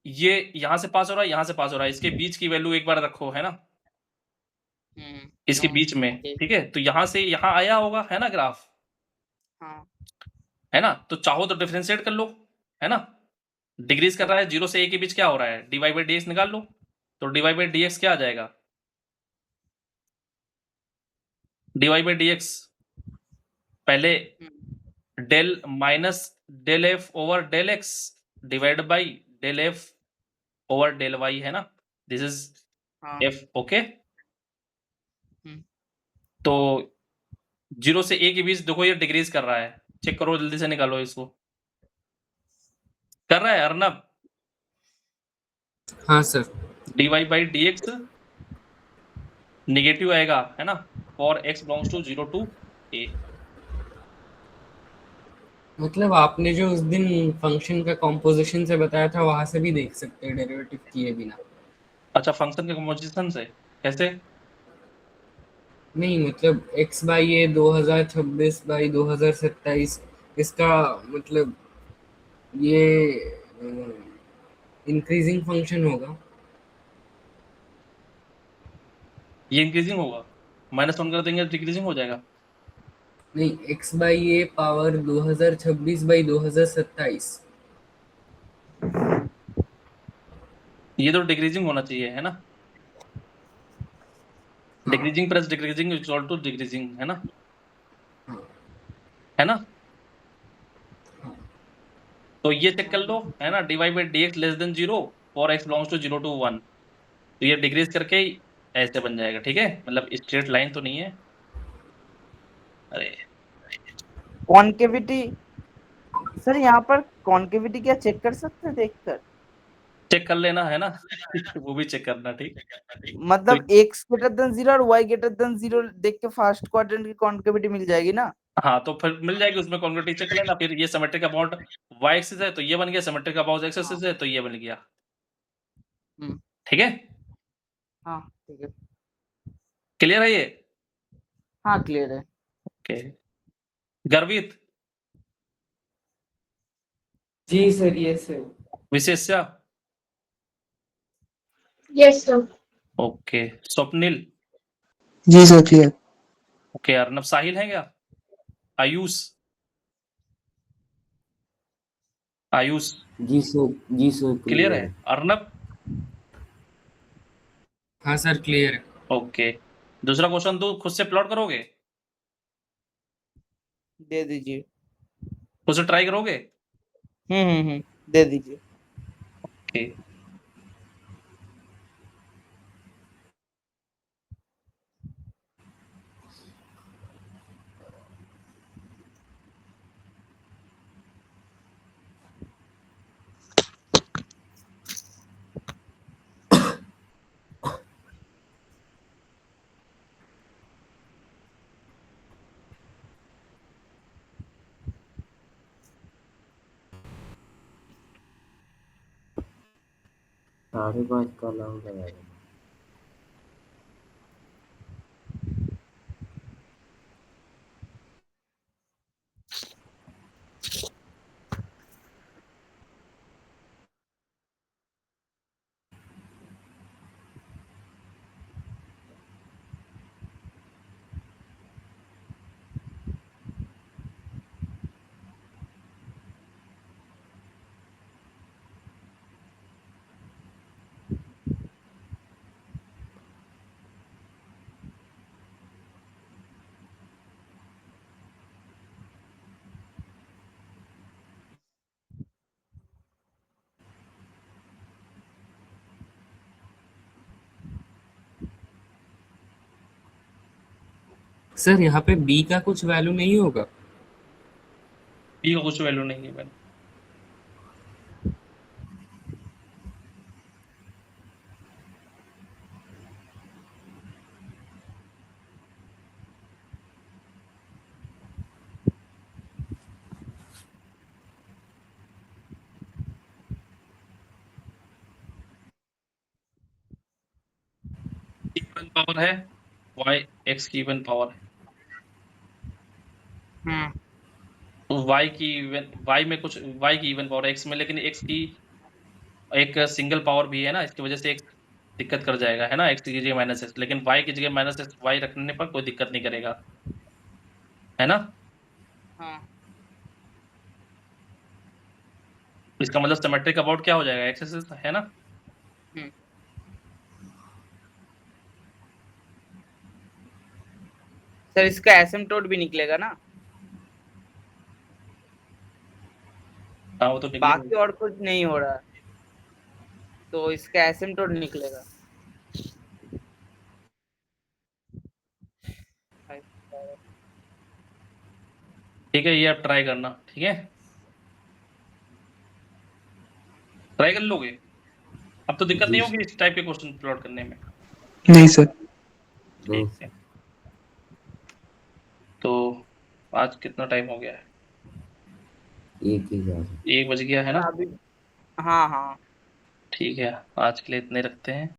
ये यहाँ से पास हो रहा है, यहाँ से पास हो रहा है, इसके बीच की वैल्यू एक बार रखो, है ना? इसके बीच में, ठीक है? तो यहाँ से यहाँ आया होगा, है ना ग्राफ? हाँ। है ना? तो चाहो तो डिफरेंशिएट कर लो, है ना? डिक्रीज कर रहा है, 0 से a के बीच क्या हो रहा है? dy by dx निकाल लो, तो dy by dx क्या आ जाएगा? dy by dx पहले del minus del f over del x divide by del f over del y, है ना? दिस इज हाँ। f, okay? तो 0 से a के बीच देखो ये डिक्रीज कर रहा है, चेक करो, जल्दी से निकालो इसको। कर रहा है अर्नब? हाँ sir. dy by dx negative आएगा, है ना? For x belongs to 0 to a। मतलब आपने जो उस दिन फंक्शन का कॉम्पोजिशन से बताया था, वहां से भी देख सकते हैं डेरिवेटिव किए बिना। अच्छा, फंक्शन के कॉम्पोजिशन से कैसे? नहीं मतलब x बाई ए 2026 बाई 2027, इसका मतलब ये इंक्रीजिंग फंक्शन होगा। ये इंक्रीजिंग होगा, -1 कर देंगे तो डिक्रीजिंग हो जाएगा। नहीं, x by a power 2026 by 2027। ये तो डिक्रीजिंग होना चाहिए, है ना? Decreasing plus decreasing equal to decreasing, है ना? है ना? तो ये चेक कर लो, है ना? dy by dx less than 0 for x belongs to 0 to 1, तो ये डिक्रीज करके ऐसे बन जाएगा, ठीक है? मतलब स्ट्रेट लाइन तो नहीं है। अरे कॉन्केविटी सर, यहाँ पर कॉन्केविटी क्या चेक कर सकते हैं देखकर? चेक कर लेना, है ना? वो भी चेक करना, ठीक? मतलब तो x ग्रेटर देन 0 और y ग्रेटर देन 0 देख के फर्स्ट क्वाड्रेंट की कॉन्केविटी मिल जाएगी ना? हाँ, तो फिर मिल जाएगी, उसमें कॉन्ग्रुइटी चेक कर लेना, फिर ये सिमेट्रिक अबाउट y एक्सिस है तो ये बन गया, सिमेट्रिक अबाउट x एक्सिस है तो ये बन गया, ठीक है? हाँ, ठीक है। क्लियर है ये? हाँ, क्लियर है। ओके, गर्वित जी सर, ये sir. Visheshya Yes, sir. Okay, Swapnil, जी sir clear. Okay, Arnab, Sahil है क्या? आयुष, आयुष जी सर क्लियर है? अर्नब, हाँ सर क्लियर है। ओके। दूसरा क्वेश्चन दो, खुद से प्लॉट करोगे? दे दीजिए। खुद से ट्राई करोगे? दे दीजिए। ओके, साढ़े 5 का अलाउड है। सर यहाँ पे बी का कुछ वैल्यू नहीं होगा? बी का कुछ वैल्यू नहीं है मैंने। इवन पावर है, y x की इवन पावर है, तो y की इवन, y में कुछ y की इवन पावर है x में, लेकिन x की एक सिंगल पावर भी है ना, इसकी वजह से एक दिक्कत कर जाएगा, है ना, x की जगह माइनस x, लेकिन y की जगह माइनस x y रखने पर कोई दिक्कत नहीं करेगा, है ना। हाँ। इसका मतलब सिमेट्रिक अबाउट क्या हो जाएगा, x एक्सिस, है ना। सर इसका एसिम्प्टोट भी निकलेगा ना? हाँ वो तो बाकी और कुछ नहीं हो रहा, तो इसका एसिम्प्टोट निकलेगा। ठीक है, ये आप ट्राई करना, ठीक है, ट्राई कर लोगे, अब तो दिक्कत नहीं होगी इस टाइप के क्वेश्चन प्लॉट करने में। नहीं सर। ठीक है, तो आज कितना टाइम हो गया है? 1 बज गया है ना। अभी हाँ हाँ। ठीक है, आज के लिए इतने रखते हैं।